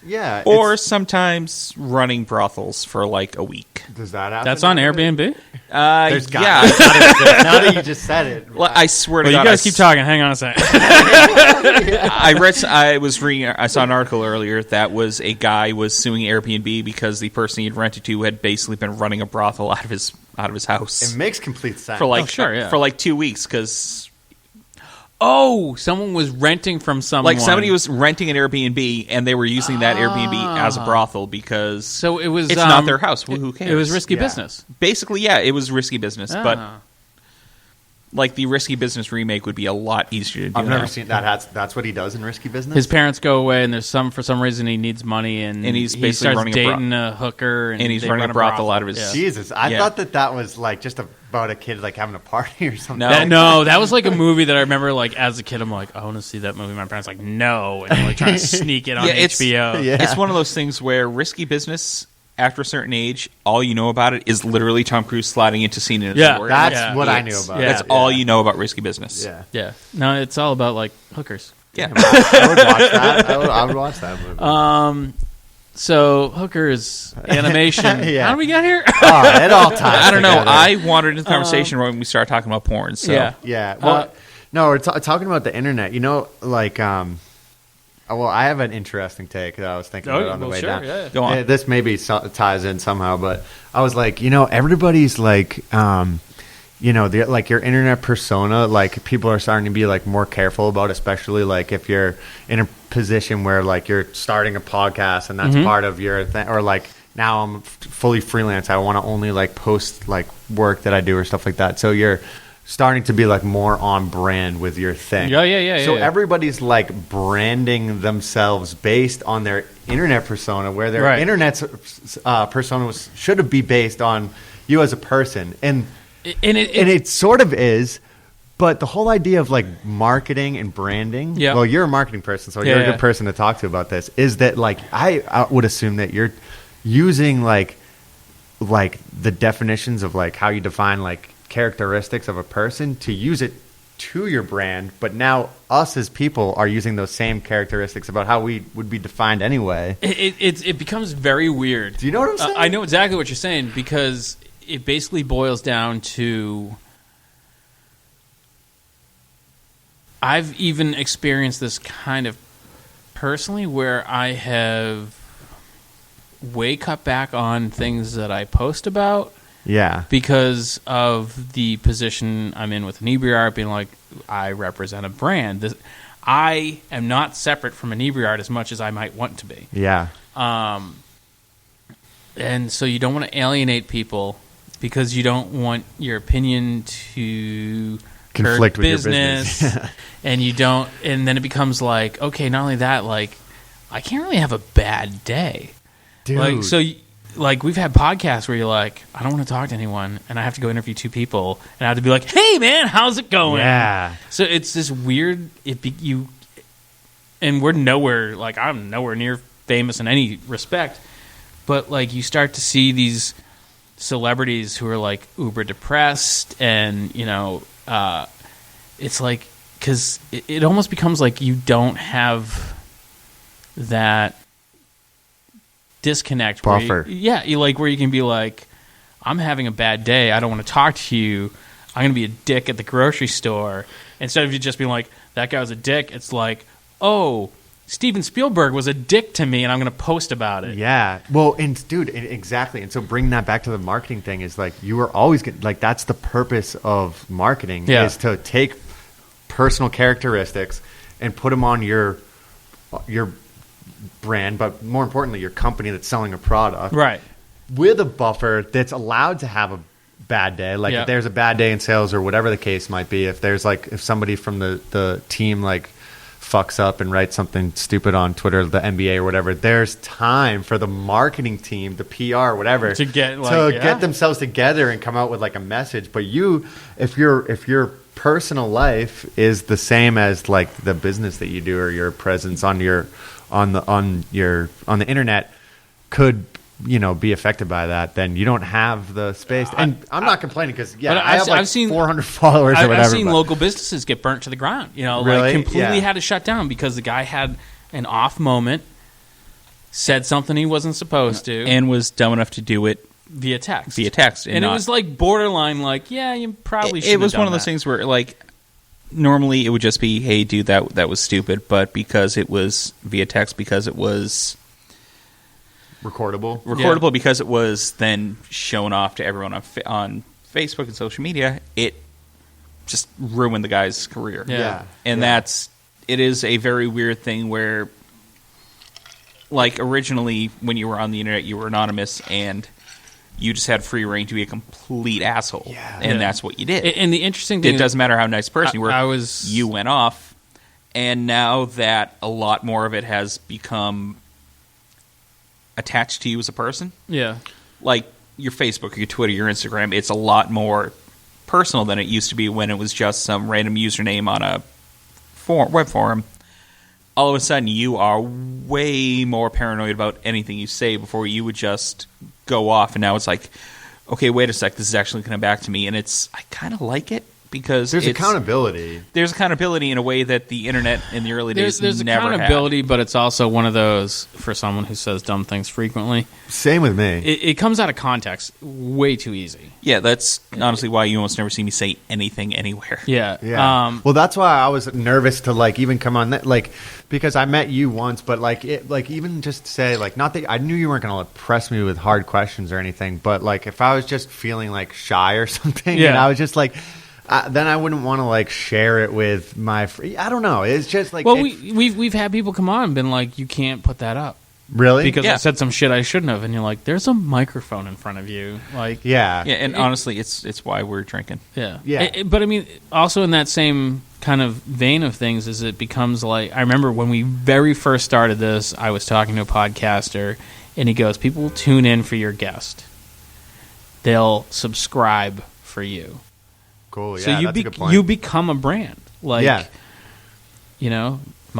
Yeah. Or sometimes running brothels for like a week. Does that happen? That's on Airbnb? There's now that you just said it. Well, I swear to God. You guys keep talking. Hang on a second. I saw an article earlier that was a guy was suing Airbnb because the person he'd rented to had basically been running a brothel out of his house. It makes complete sense. For like for like 2 weeks because. Oh, someone was renting from someone. Like somebody was renting an Airbnb, and they were using that Airbnb as a brothel because so it was. It's not their house. Who cares? It was risky business. Basically, yeah, it was risky business. But Like the Risky Business remake would be a lot easier to do. I've never seen that. That's what he does in Risky Business. I've never seen that. That's what he does in Risky Business. His parents go away, and for some reason he needs money, and he's basically starts running dating a hooker, and he's running a brothel out of his. Yeah. Jesus, I thought that was like just about a kid like having a party or something. No, that was like a movie that I remember. Like as a kid, I'm like, I want to see that movie. My parents like, no, and I'm like trying to sneak it on HBO. It's one of those things where Risky Business. After a certain age, all you know about it is literally Tom Cruise sliding into scene in a story. That's what I knew about. That's all you know about Risky Business. Yeah. No, it's all about like hookers. Yeah, I would watch that. I would watch that movie. So hookers animation. How do we get here? It all ties. I don't know. Together. I wandered into the conversation when we started talking about porn. So yeah. Well, no, we're talking about the internet. You know, like well, I have an interesting take that I was thinking about on the way down. Yeah. Go on. This maybe ties in somehow, but I was like, everybody's like, like your internet persona, like people are starting to be like more careful about, especially like if you're in a position where like you're starting a podcast and that's part of your thing, or like now I'm fully freelance. I want to only like post like work that I do or stuff like that. So you're starting to be like more on brand with your thing. Yeah. So everybody's like branding themselves based on their internet persona, where their internet persona should be based on you as a person, and it sort of is. But the whole idea of like marketing and branding, well, you're a marketing person, so you're a good person to talk to about this, is that like I would assume that you're using like the definitions of like how you define like characteristics of a person to use it to your brand, but now us as people are using those same characteristics about how we would be defined anyway. It becomes very weird. Do you know what I'm saying? I know exactly what you're saying, because it basically boils down to, I've even experienced this kind of personally, where I have way cut back on things that I post about. Yeah. Because of the position I'm in with Inebri-art, being like, I represent a brand. I am not separate from Inebri-art as much as I might want to be. Yeah. And so you don't want to alienate people, because you don't want your opinion to conflict hurt with business. Your business. and then it becomes like, okay, not only that, like, I can't really have a bad day. Dude. Like, so like we've had podcasts where you're like, I don't want to talk to anyone, and I have to go interview two people, and I have to be like, hey man, how's it going? Yeah. So it's this weird. And we're nowhere. Like, I'm nowhere near famous in any respect, but like you start to see these celebrities who are like uber depressed, and it's like, because it almost becomes like you don't have that disconnect buffer. Where you can be like, I'm having a bad day, I don't want to talk to you, I'm going to be a dick at the grocery store, instead of you just being like, that guy was a dick. It's like, oh, Steven Spielberg was a dick to me, and I'm going to post about it. Yeah. Well, and dude, exactly. And so bringing that back to the marketing thing is like, you are always like, that's the purpose of marketing, is to take personal characteristics and put them on your brand, but more importantly, your company that's selling a product, right? With a buffer that's allowed to have a bad day. Like if there's a bad day in sales or whatever the case might be, if there's like, if somebody from the team like fucks up and writes something stupid on Twitter, the NBA or whatever, there's time for the marketing team, the PR, whatever, to get themselves together and come out with like a message. But if your personal life is the same as like the business that you do, or your presence on the internet could be affected by that, then you don't have the space. And I'm not complaining, because I've seen 400 followers or whatever. I've seen local businesses get burnt to the ground. Really? Like completely had to shut down because the guy had an off moment, said something he wasn't supposed to, and was dumb enough to do it via text. And it was like borderline, like, yeah, you probably should. It was one of those things where like, normally it would just be, hey dude, that was stupid, but because it was via text, because it was recordable, because it was then shown off to everyone on Facebook and social media, it just ruined the guy's career. And it is a very weird thing where, like, originally when you were on the internet, you were anonymous, and You just had free reign to be a complete asshole, and that's what you did. And the interesting thing, it doesn't matter how nice a person you were. You went off, and now that a lot more of it has become attached to you as a person, like your Facebook, your Twitter, your Instagram, it's a lot more personal than it used to be when it was just some random username on a web forum. All of a sudden, you are way more paranoid about anything you say before you would just go off. And now it's like, okay, wait a sec, this is actually coming back to me. And I kind of like it because there's accountability. There's accountability in a way that the internet in the early days there's never accountability, had. But it's also one of those, for someone who says dumb things frequently. Same with me. It comes out of context way too easy. Yeah, that's honestly why you almost never see me say anything anywhere. Yeah. Well, that's why I was nervous to even come on that, because I met you once, but even just to say not that I knew you weren't going to press me with hard questions or anything, but if I was just feeling shy or something, and I was just then I wouldn't want to share it with my. I don't know. It's just we've had people come on and been like, you can't put that up. Really? Because I said some shit I shouldn't have, and you're like, there's a microphone in front of you. And honestly, it's why we're drinking. Yeah. But I mean, also in that same kind of vein of things, is it becomes I remember when we very first started this, I was talking to a podcaster, and he goes, people will tune in for your guest. They'll subscribe for you. Cool. Yeah, so that's a good point. you become a brand. My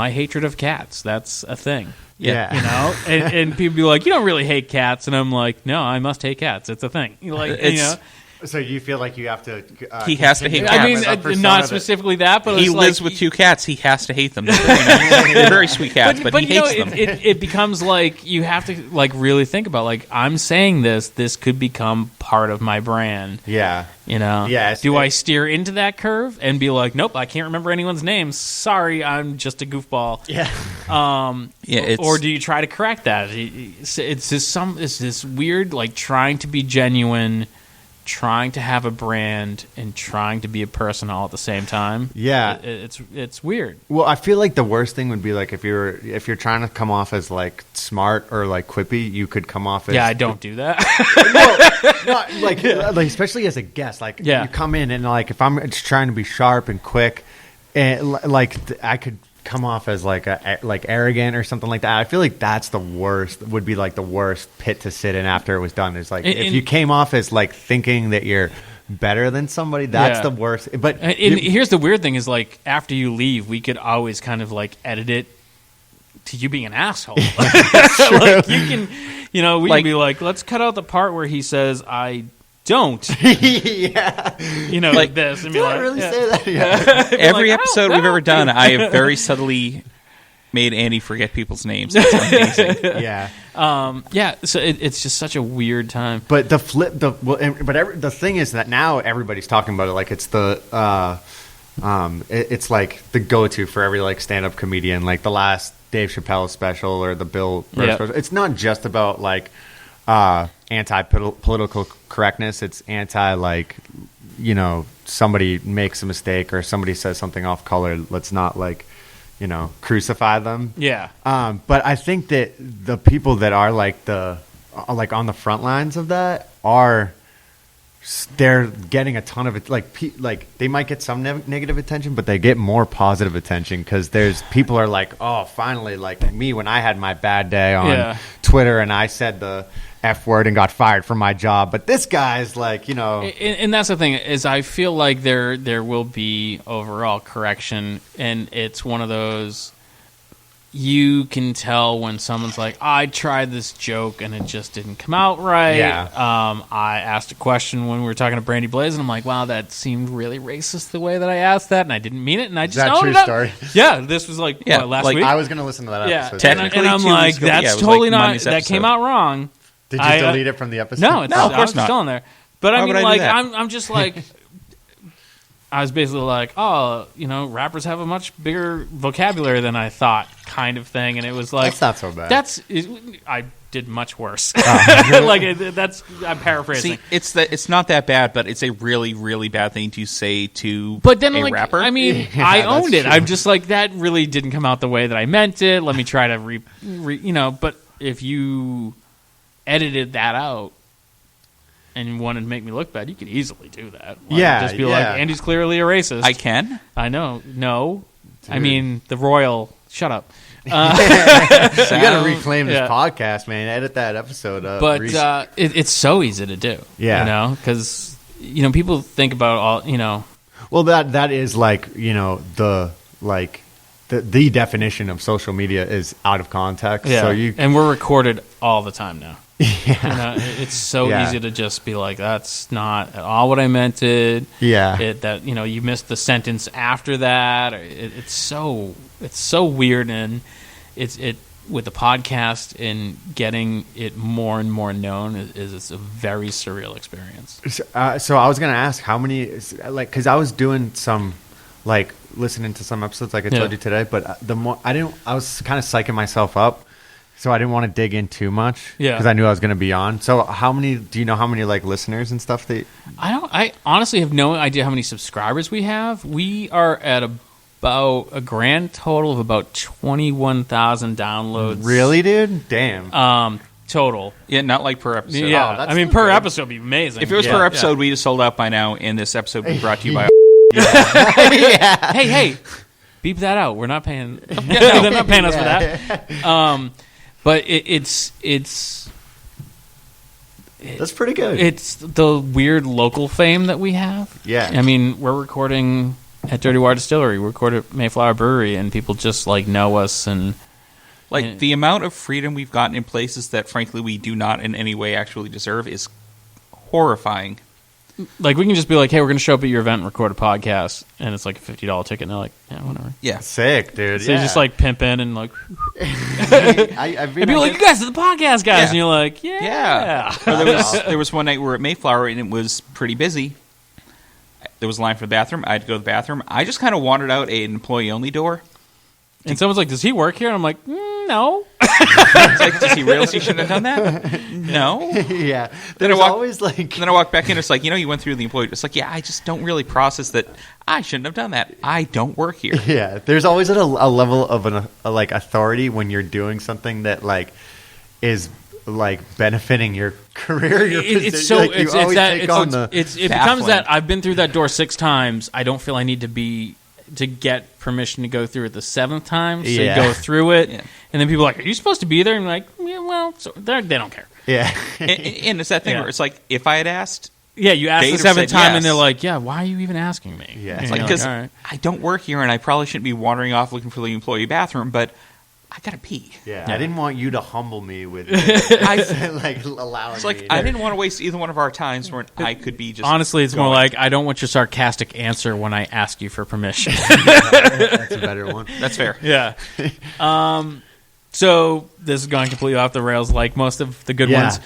hatred of cats, that's a thing. Yeah. And people be like, you don't really hate cats, and I'm like, no, I must hate cats. It's a thing. So you feel like you have to. He has to hate cats. I mean, not specifically that, but he lives with 2 cats. He has to hate them. They're very sweet cats, but he hates them. It becomes you have to really think about I'm saying this could become part of my brand. Yeah. Do I steer into that curve and be like, nope, I can't remember anyone's name. Sorry, I'm just a goofball. Yeah. Or do you try to correct that? It's this weird trying to be genuine, trying to have a brand, and trying to be a person all at the same time. Yeah, it's weird. Well, I feel like the worst thing would be if you're trying to come off as smart or quippy, you could come off as I don't do that. No, especially as a guest, you come in and if I'm just trying to be sharp and quick, and I could come off as arrogant or something like that. I feel like that's the worst. Would be the worst pit to sit in after it was done. Is if you came off as thinking that you're better than somebody, that's the worst. But here's the weird thing: is after you leave, we could always kind of edit it to you being an asshole. You can, we can be let's cut out the part where he says I don't. Yeah. Like this. And did I really say that? Yeah. Every episode we've ever done, I have very subtly made Andy forget people's names. That's amazing. Yeah. So it's just such a weird time. But the thing is that now everybody's talking about it it's the it's the go-to for every stand-up comedian, the last Dave Chappelle special or the Bill Burr special. It's not just about anti-political correctness. It's anti somebody makes a mistake or somebody says something off color. Let's not crucify them. Yeah. But I think that the people that are on the front lines of that they're getting a ton of it. They might get some negative attention, but they get more positive attention because people are oh, finally, me when I had my bad day on Twitter and I said the F word and got fired from my job, but this guy's and that's the thing is I feel like there will be overall correction, and it's one of those you can tell when someone's I tried this joke and it just didn't come out right. I asked a question when we were talking to Brandy Blaze, and I'm like, wow, that seemed really racist the way that I asked that, and I didn't mean it, and I just owned it up. Story? Yeah, this was last week. I was going to listen to that episode. Technically, and I'm that's totally not. That came out wrong. Did you delete it from the episode? No, of course not. Still in there. But I mean, I'm just I was basically rappers have a much bigger vocabulary than I thought, kind of thing, and it was that's not so bad. I did much worse. I'm paraphrasing. See, it's not that bad, but it's a really, really bad thing to say to a rapper. I mean, I owned it. True. I'm just that really didn't come out the way that I meant it. Let me try to but if you edited that out, and wanted to make me look bad, you could easily do that. Just be like, Andy's clearly a racist. I can. I know. No. Dude. I mean, the royal... Shut up. You got to reclaim this podcast, man. Edit that episode up. But it's so easy to do. Yeah. You know, because, people think about all, Well, that is like, the definition of social media is out of context. Yeah. So and we're recorded all the time now. Yeah. It's so easy to just be like, that's not at all what I meant it. Yeah. You missed the sentence after that. It's so weird, and it with the podcast and getting it more and more known is a very surreal experience. So I was going to ask how many, because I was doing some, listening to some episodes like I told you today, but the more I was kind of psyching myself up. So I didn't want to dig in too much because I knew I was going to be on. So do you know how many listeners and stuff I honestly have no idea how many subscribers we have. We are at about a grand total of about 21,000 downloads. Really, dude? Damn. Total. Yeah, not like per episode. Yeah, per episode would be amazing. If it was per episode, we'd have sold out by now, and this episode would be brought to you by... Hey, beep that out. We're not paying... They're not paying us for that. But it's that's pretty good. It's the weird local fame that we have. Yeah. I mean, we're recording at Dirty Water Distillery. We record at Mayflower Brewery, and people just know us. And the amount of freedom we've gotten in places that, frankly, we do not in any way actually deserve is horrifying. We can just be like, hey, we're going to show up at your event and record a podcast, and it's like a $50 ticket, and they're like, yeah, whatever. Yeah. Sick, dude. So you just pimp in and and people are like, you guys are the podcast guys, and you're like, yeah. There was one night we were at Mayflower, and it was pretty busy. There was a line for the bathroom. I had to go to the bathroom. I just kind of wandered out an employee-only door. And someone's like, does he work here? And I'm like, no. It's like, does he realize he shouldn't have done that? No. Yeah. Then I walk back in. It's like, you went through the employee. It's like, yeah, I just don't really process that. I shouldn't have done that. I don't work here. Yeah. There's always a level of authority when you're doing something that is benefiting your career, your position. It becomes that I've been through that door 6 times. I don't feel I need to get permission to go through it the 7th time, so you go through it, and then people are like, are you supposed to be there? And I'm like, yeah, well, they don't care. Yeah. and it's that thing where it's like, if I had asked... Yeah, you asked the 7th time, and they're like, yeah, why are you even asking me? Yeah. It's because I don't work here, and I probably shouldn't be wandering off looking for the employee bathroom, but I gotta pee. Yeah. I didn't want you to humble me with allowing it's like, I didn't want to waste either one of our times when I could be just... Honestly, it's more like, I don't want your sarcastic answer when I ask you for permission. That's a better one. That's fair. Yeah. So this is going completely off the rails like most of the good ones.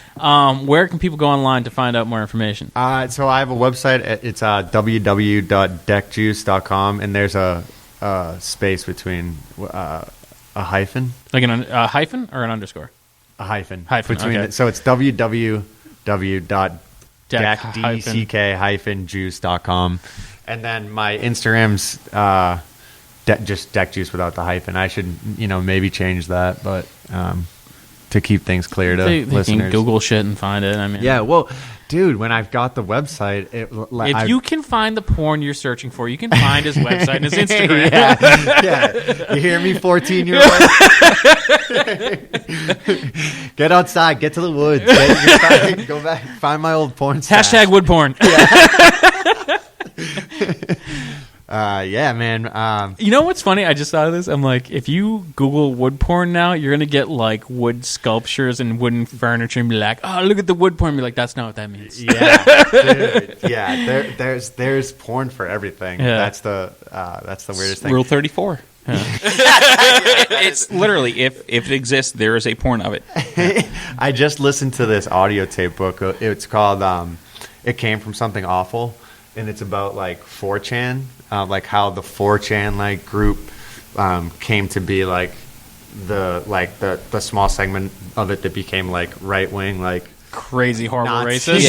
Where can people go online to find out more information? So I have a website. It's www.deckjuice.com, and there's a space between... a hyphen? Like a hyphen or an underscore? A hyphen. Between it. So it's www.deck-juice.com. And then my Instagram's just Deck Juice without the hyphen. I should, maybe change that, but to keep things clear to listeners. They can Google shit and find it. I mean, yeah, well... Dude, when I've got the website... if you can find the porn you're searching for, you can find his website and his Instagram. Yeah. You hear me, 14-year-old? Get outside. Get to the woods. Go back. Find my old porn stash. # wood porn. Yeah, man. You know what's funny? I just thought of this. I'm like, if you Google wood porn now, you're gonna get wood sculptures and wooden furniture, and be like, "Oh, look at the wood porn." Be like, "That's not what that means." Yeah, dude. Yeah. There's porn for everything. Yeah. That's the weirdest thing. Rule 34. Yeah. It's literally if it exists, there is a porn of it. I just listened to this audio tape book. It's called "It Came from Something Awful," and it's about 4chan. How the 4chan group came to be the small segment of it that became right wing crazy horrible racist,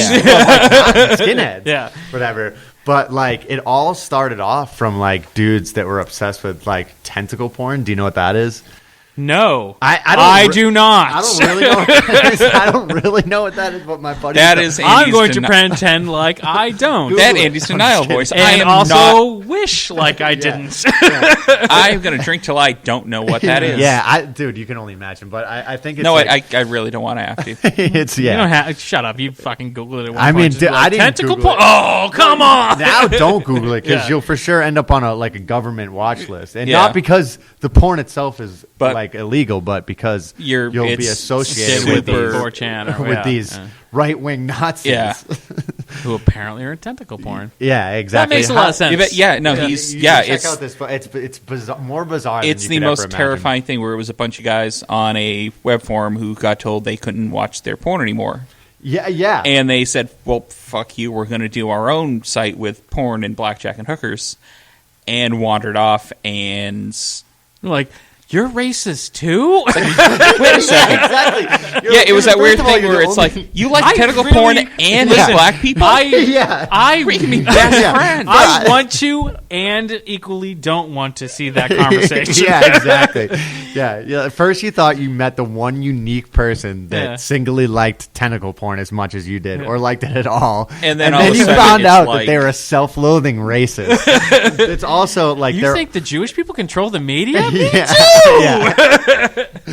skinheads, whatever. But it all started off from dudes that were obsessed with tentacle porn. Do you know what that is? No, I do not. I don't really know. What that is. I don't really know what that is. But my buddy. That is. I'm going to pretend like I don't. That Andy's denial voice. And I am also not, wish like I didn't. I'm going to drink till I don't know what that is. Yeah, dude, you can only imagine. But I think it's no. like, I really don't want to have to. It's You don't have, shut up. You fucking Googled it at one I mean, point. Just I didn't tentacle Google porn. it. Oh, come on. Now don't Google it because Yeah. you'll for sure end up on a government watch list, and Yeah. not because the porn itself is But- like illegal, but because you'll be it's associated with the super- 4chan or with these right wing Nazis. Yeah. who apparently are tentacle porn. Yeah, exactly. That makes a lot of sense. Yeah, no, You he's should yeah. check It's out this. It's bizarre, more bizarre. it's than the you could most ever imagine. terrifying thing where it was a bunch of guys on a web forum who got told they couldn't watch their porn anymore. Yeah. And they said, well, fuck you, we're going to do our own site with porn and blackjack and hookers, and wandered off and... Like, you're racist too? Wait a second. Exactly. Yeah, it was that weird First of all, thing you're where the it's only- like, you like I tentacle really- porn and Listen, black people? We can be best Yeah. friends. I want to and equally don't want to see that conversation. Yeah, exactly. Yeah. At first, you thought you met the one unique person that Yeah. singly liked tentacle porn as much as you did, or liked it at all. And then all of a you sudden found it's out like- that they were a self-loathing racist. It's also like You they're think the Jewish people control the media? yeah.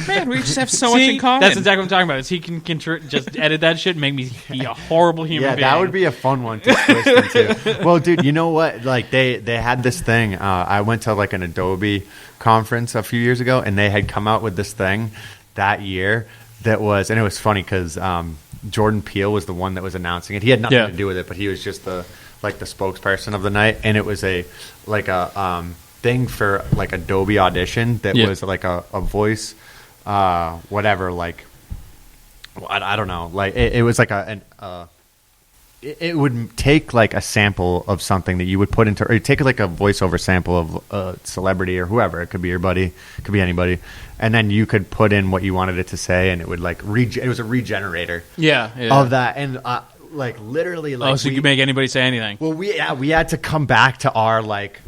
Man, we just have so much See, in common. that's exactly what I'm talking about. Is he can just edit that shit and make me be a horrible human Yeah, being. that would be a fun one to twist into. Well, dude, you know what? Like they had this thing. I went to like an Adobe conference a few years ago, and they had come out with this thing that year that was, and it was funny because Jordan Peele was the one that was announcing it. He had nothing to do with it, but he was just the spokesperson of the night, and it was a thing for like Adobe Audition that was like a voice, whatever, like I don't know, like it was like it would take like a sample of something that you would put into, or you'd take like a voiceover sample of a celebrity or whoever. It could be your buddy, it could be anybody, and then you could put in what you wanted it to say, and it would like it was a regenerator of that, and like literally like so you could make anybody say anything. well, we had to come back to our like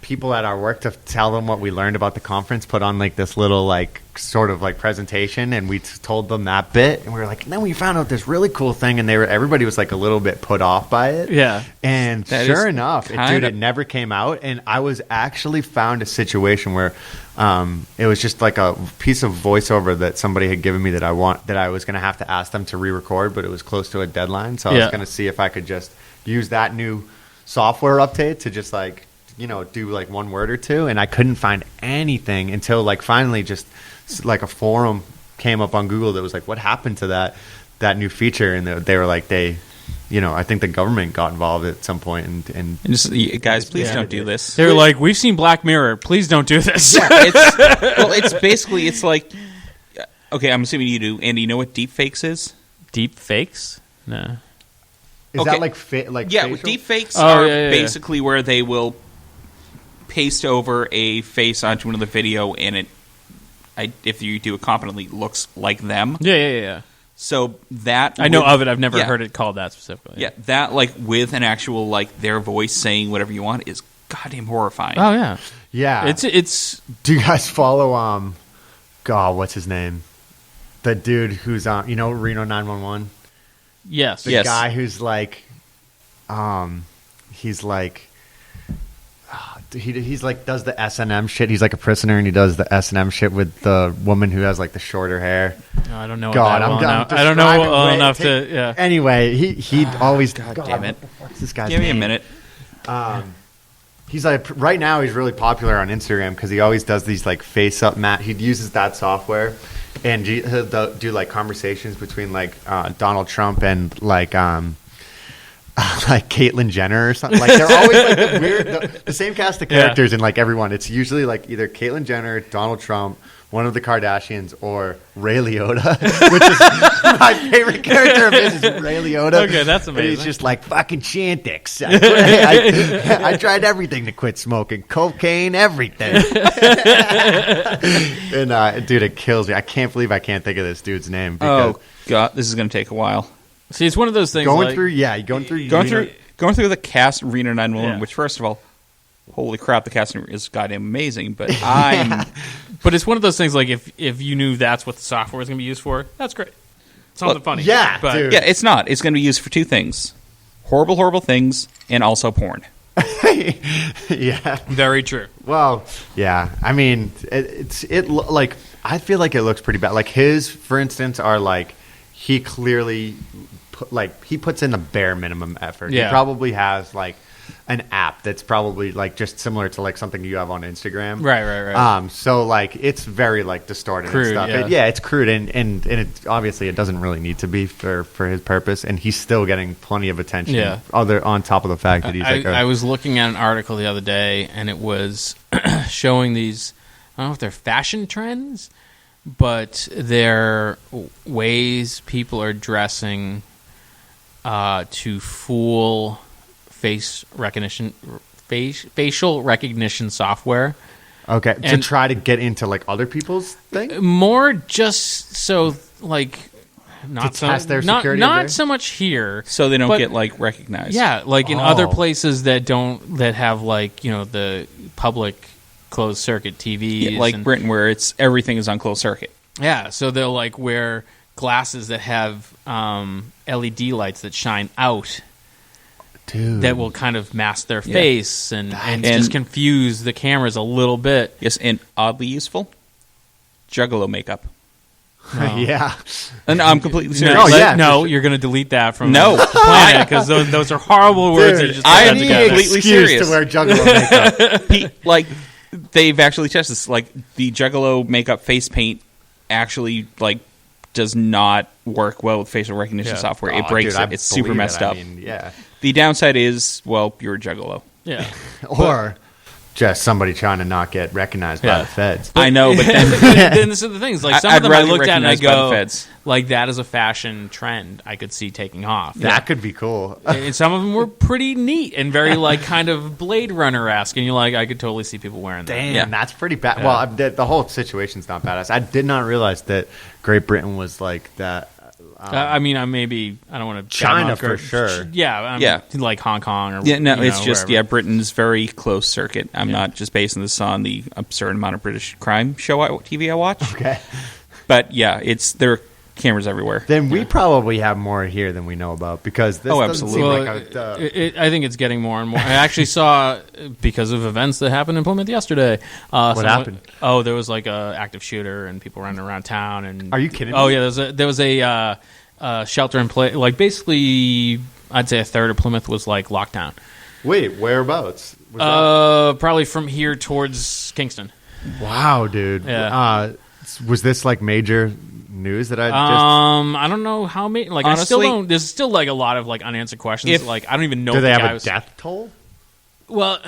people at our work to tell them what we learned about the conference. Put on like this little like sort of like presentation, and we told them that bit, and we were like, and then we found out this really cool thing, and everybody was like a little bit put off by it. Yeah, and that sure enough, it never came out, and I was actually found a situation where it was just like a piece of voiceover that somebody had given me that I was going to have to ask them to re-record, but it was close to a deadline, so I was going to see if I could just use that new software update to just like, do like one word or two, and I couldn't find anything until like finally just like a forum came up on Google that was like, what happened to that new feature, and they were like, I think the government got involved at some point, and just, guys, please don't do this. They're like, we've seen Black Mirror. Please don't do this. Yeah, it's like, okay, I'm assuming you do. Andy, you know what deep fakes is? Deep fakes? No. is that like facial? Deep fakes Oh, are yeah. basically where they will paste over a face onto another video, and if you do it competently, looks like them. Yeah. So that I know of it. I've never yeah. heard it called that specifically. Yeah, that like with an actual like their voice saying whatever you want is goddamn horrifying. Oh yeah. Yeah. It's. Do you guys follow God, what's his name? The dude who's on, Reno 911. Yes. The guy who's like, he's like, he's like does the S&M shit. He's like a prisoner, and he does the S&M shit with the woman who has like the shorter hair. I don't know. God, I don't know well enough to. Yeah. Anyway, he always. God damn it! What the fuck's this guy's Give me a name? minute. He's like right now he's really popular on Instagram because he always does these like face up he uses that software, and he'll do like conversations between like Donald Trump and like Caitlyn Jenner or something. Like they're always like the weird, the same cast of characters in like everyone. It's usually like either Caitlyn Jenner, Donald Trump, one of the Kardashians, or Ray Liotta, which is my favorite character of his is Ray Liotta. Okay, that's And amazing. he's just like fucking Chantix. I tried everything to quit smoking, cocaine, everything. And dude, it kills me. I can't believe I can't think of this dude's name. Because Oh god, this is going to take a while. See, it's one of those things. going like, through the cast of Reno 911, Yeah. which first of all, holy crap, the cast is goddamn amazing. But I'm But it's one of those things like if you knew that's what the software was going to be used for, that's great. Something funny. Yeah, but dude. Yeah, it's not. It's going to be used for two things: horrible, horrible things, and also porn. Yeah. Very true. Well, yeah. I mean, like I feel like it looks pretty bad. Like his, for instance, are like he clearly he puts in the bare minimum effort. Yeah. He probably has like an app that's probably like just similar to like something you have on Instagram. Right. So like it's very like distorted Crude, and stuff. yeah. It's crude and it obviously it doesn't really need to be for his purpose, and he's still getting plenty of attention. Yeah. On top of the fact that he's I was looking at an article the other day, and it was showing these, I don't know if they're fashion trends, but they're ways people are dressing to fool facial recognition software. Okay, to And try to get into like other people's thing? more just so like not To so test their security of not their- so much here, So they don't but- get like recognized. yeah, like in Oh. other places that have like the public closed circuit TVs, Yeah, like and, Britain, where everything is on closed circuit. yeah, so they'll like wear glasses that have LED lights that shine out. Dude. That will kind of mask their face and just And- confuse the cameras a little bit. Yes, and oddly useful, Juggalo makeup. Yeah. And I'm completely serious. No, yeah, for sure. You're going to delete that from No. the planet because those are horrible words. Dude, that you just I put am together. completely excuse serious. to wear Juggalo makeup. Like they've actually tested this. Like the Juggalo makeup face paint actually like does not work well with facial recognition Yeah. software. Oh, It breaks dude, I it. It's super believe it. messed I up. mean, yeah. The downside is, well, you're a Juggalo. Yeah. Or just somebody trying to not get recognized by Yeah. the feds. I know, but then Then this is the things. Like some I'd of them I rather looked at and I recognized by the go, feds. like that is a fashion trend I could see taking off. That could be cool. And some of them were pretty neat and very like kind of Blade Runner-esque. And you're like, I could totally see people wearing that. Damn, Yeah. that's pretty bad. Yeah. Well, the whole situation's not badass. I did not realize that Great Britain was like that. I mean, I don't want to China for sure. Yeah, Yeah. like Hong Kong or yeah, no, you it's know, just wherever. Britain's very closed circuit. I'm not just basing this on the absurd amount of British crime TV I watch. Okay. But yeah, there are cameras everywhere. Then we probably have more here than we know about because this Oh, doesn't absolutely. seem like I think it's getting more and more. I actually saw, because of events that happened in Plymouth yesterday. What happened? Oh, there was like a active shooter and people running around town. And Are you kidding Oh me? yeah, there was a shelter in place. Like basically, I'd say a third of Plymouth was like lockdown. Wait, whereabouts? Was Probably from here towards Kingston. that? Wow, dude. Yeah. Was this like major news that I just... I don't know how many. Like, Honestly- I still don't. There's still like a lot of like unanswered questions. If- Like, I don't even know. Do if they the have guy a was, death toll? Well,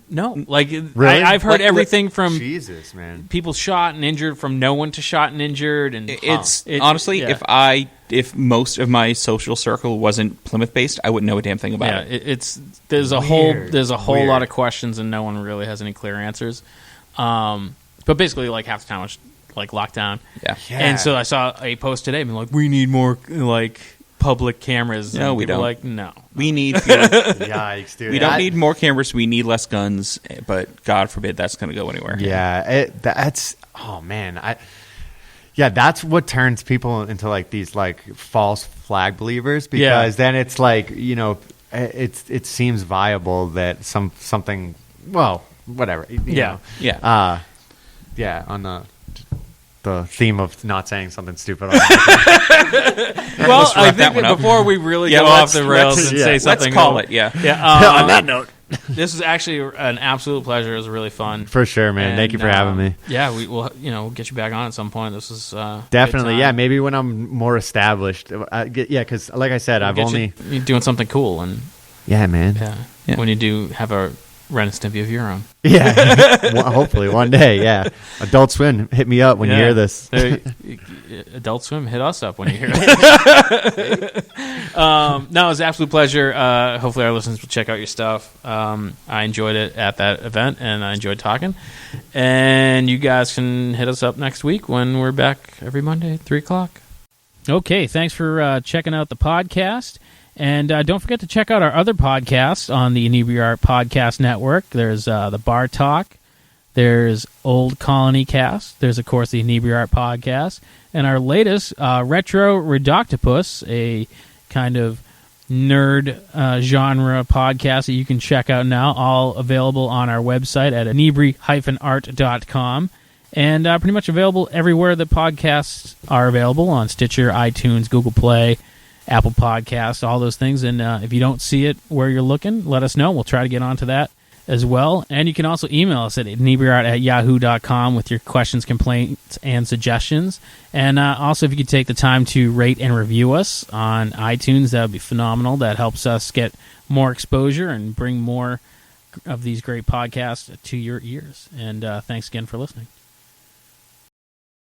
no. Like, Really? I've heard Like, everything from Jesus, man. people shot and injured, from no one to shot and injured, and It's It- honestly, yeah. if most of my social circle wasn't Plymouth based, I wouldn't know a damn thing about yeah, it. there's a Weird. whole Weird. lot of questions, and no one really has any clear answers. But basically, like half the town was like locked down. Yeah. Yeah. And so I saw a post today, being like, we need more like public cameras. No, And we people don't. were like, no. We need fewer, Yikes, dude. we don't need more cameras. We need less guns. But God forbid that's going to go anywhere. Yeah, that's... Oh, man. Yeah, that's what turns people into like these like false flag believers, because then it's like, it seems viable that something, well, whatever. you know. Yeah. Yeah, on the theme of not saying something stupid. Well, Let's I wrap that think one that up. before we really Yeah, go off the rails let's- and yeah. say Let's something, Let's call it. Yeah. Yeah. On that note. This was actually an absolute pleasure. It was really fun. For sure, man. Thank you for having me. Yeah, we will. We'll get you back on at some point. This is Definitely, good yeah. time. Maybe when I'm more established. Because like I said, I've Get only... you're doing something cool, and Yeah, man. Yeah. when you do have a Ren and Stimpy of your own. Yeah. Hopefully one day, yeah. Adult Swim, hit me up when you Yeah. hear this. Adult Swim, hit us up when you hear it. No, it was an absolute pleasure. Hopefully our listeners will check out your stuff. I enjoyed it at that event, and I enjoyed talking. And you guys can hit us up next week when we're back every Monday at 3 o'clock. Okay, thanks for checking out the podcast. And don't forget to check out our other podcasts on the Inebri-art Podcast Network. There's the Bar Talk, There's Old Colony Cast. There's, of course, the Inebri-art podcast. And our latest, Retro Redoctopus, a kind of nerd genre podcast that you can check out now, all available on our website at inebri-art.com. And pretty much available everywhere that podcasts are available, on Stitcher, iTunes, Google Play, Apple Podcasts, all those things. And if you don't see it where you're looking, let us know. We'll try to get onto that as well. And you can also email us at inebri-art@yahoo.com with your questions, complaints, and suggestions. And also, if you could take the time to rate and review us on iTunes, that would be phenomenal. That helps us get more exposure and bring more of these great podcasts to your ears. And thanks again for listening.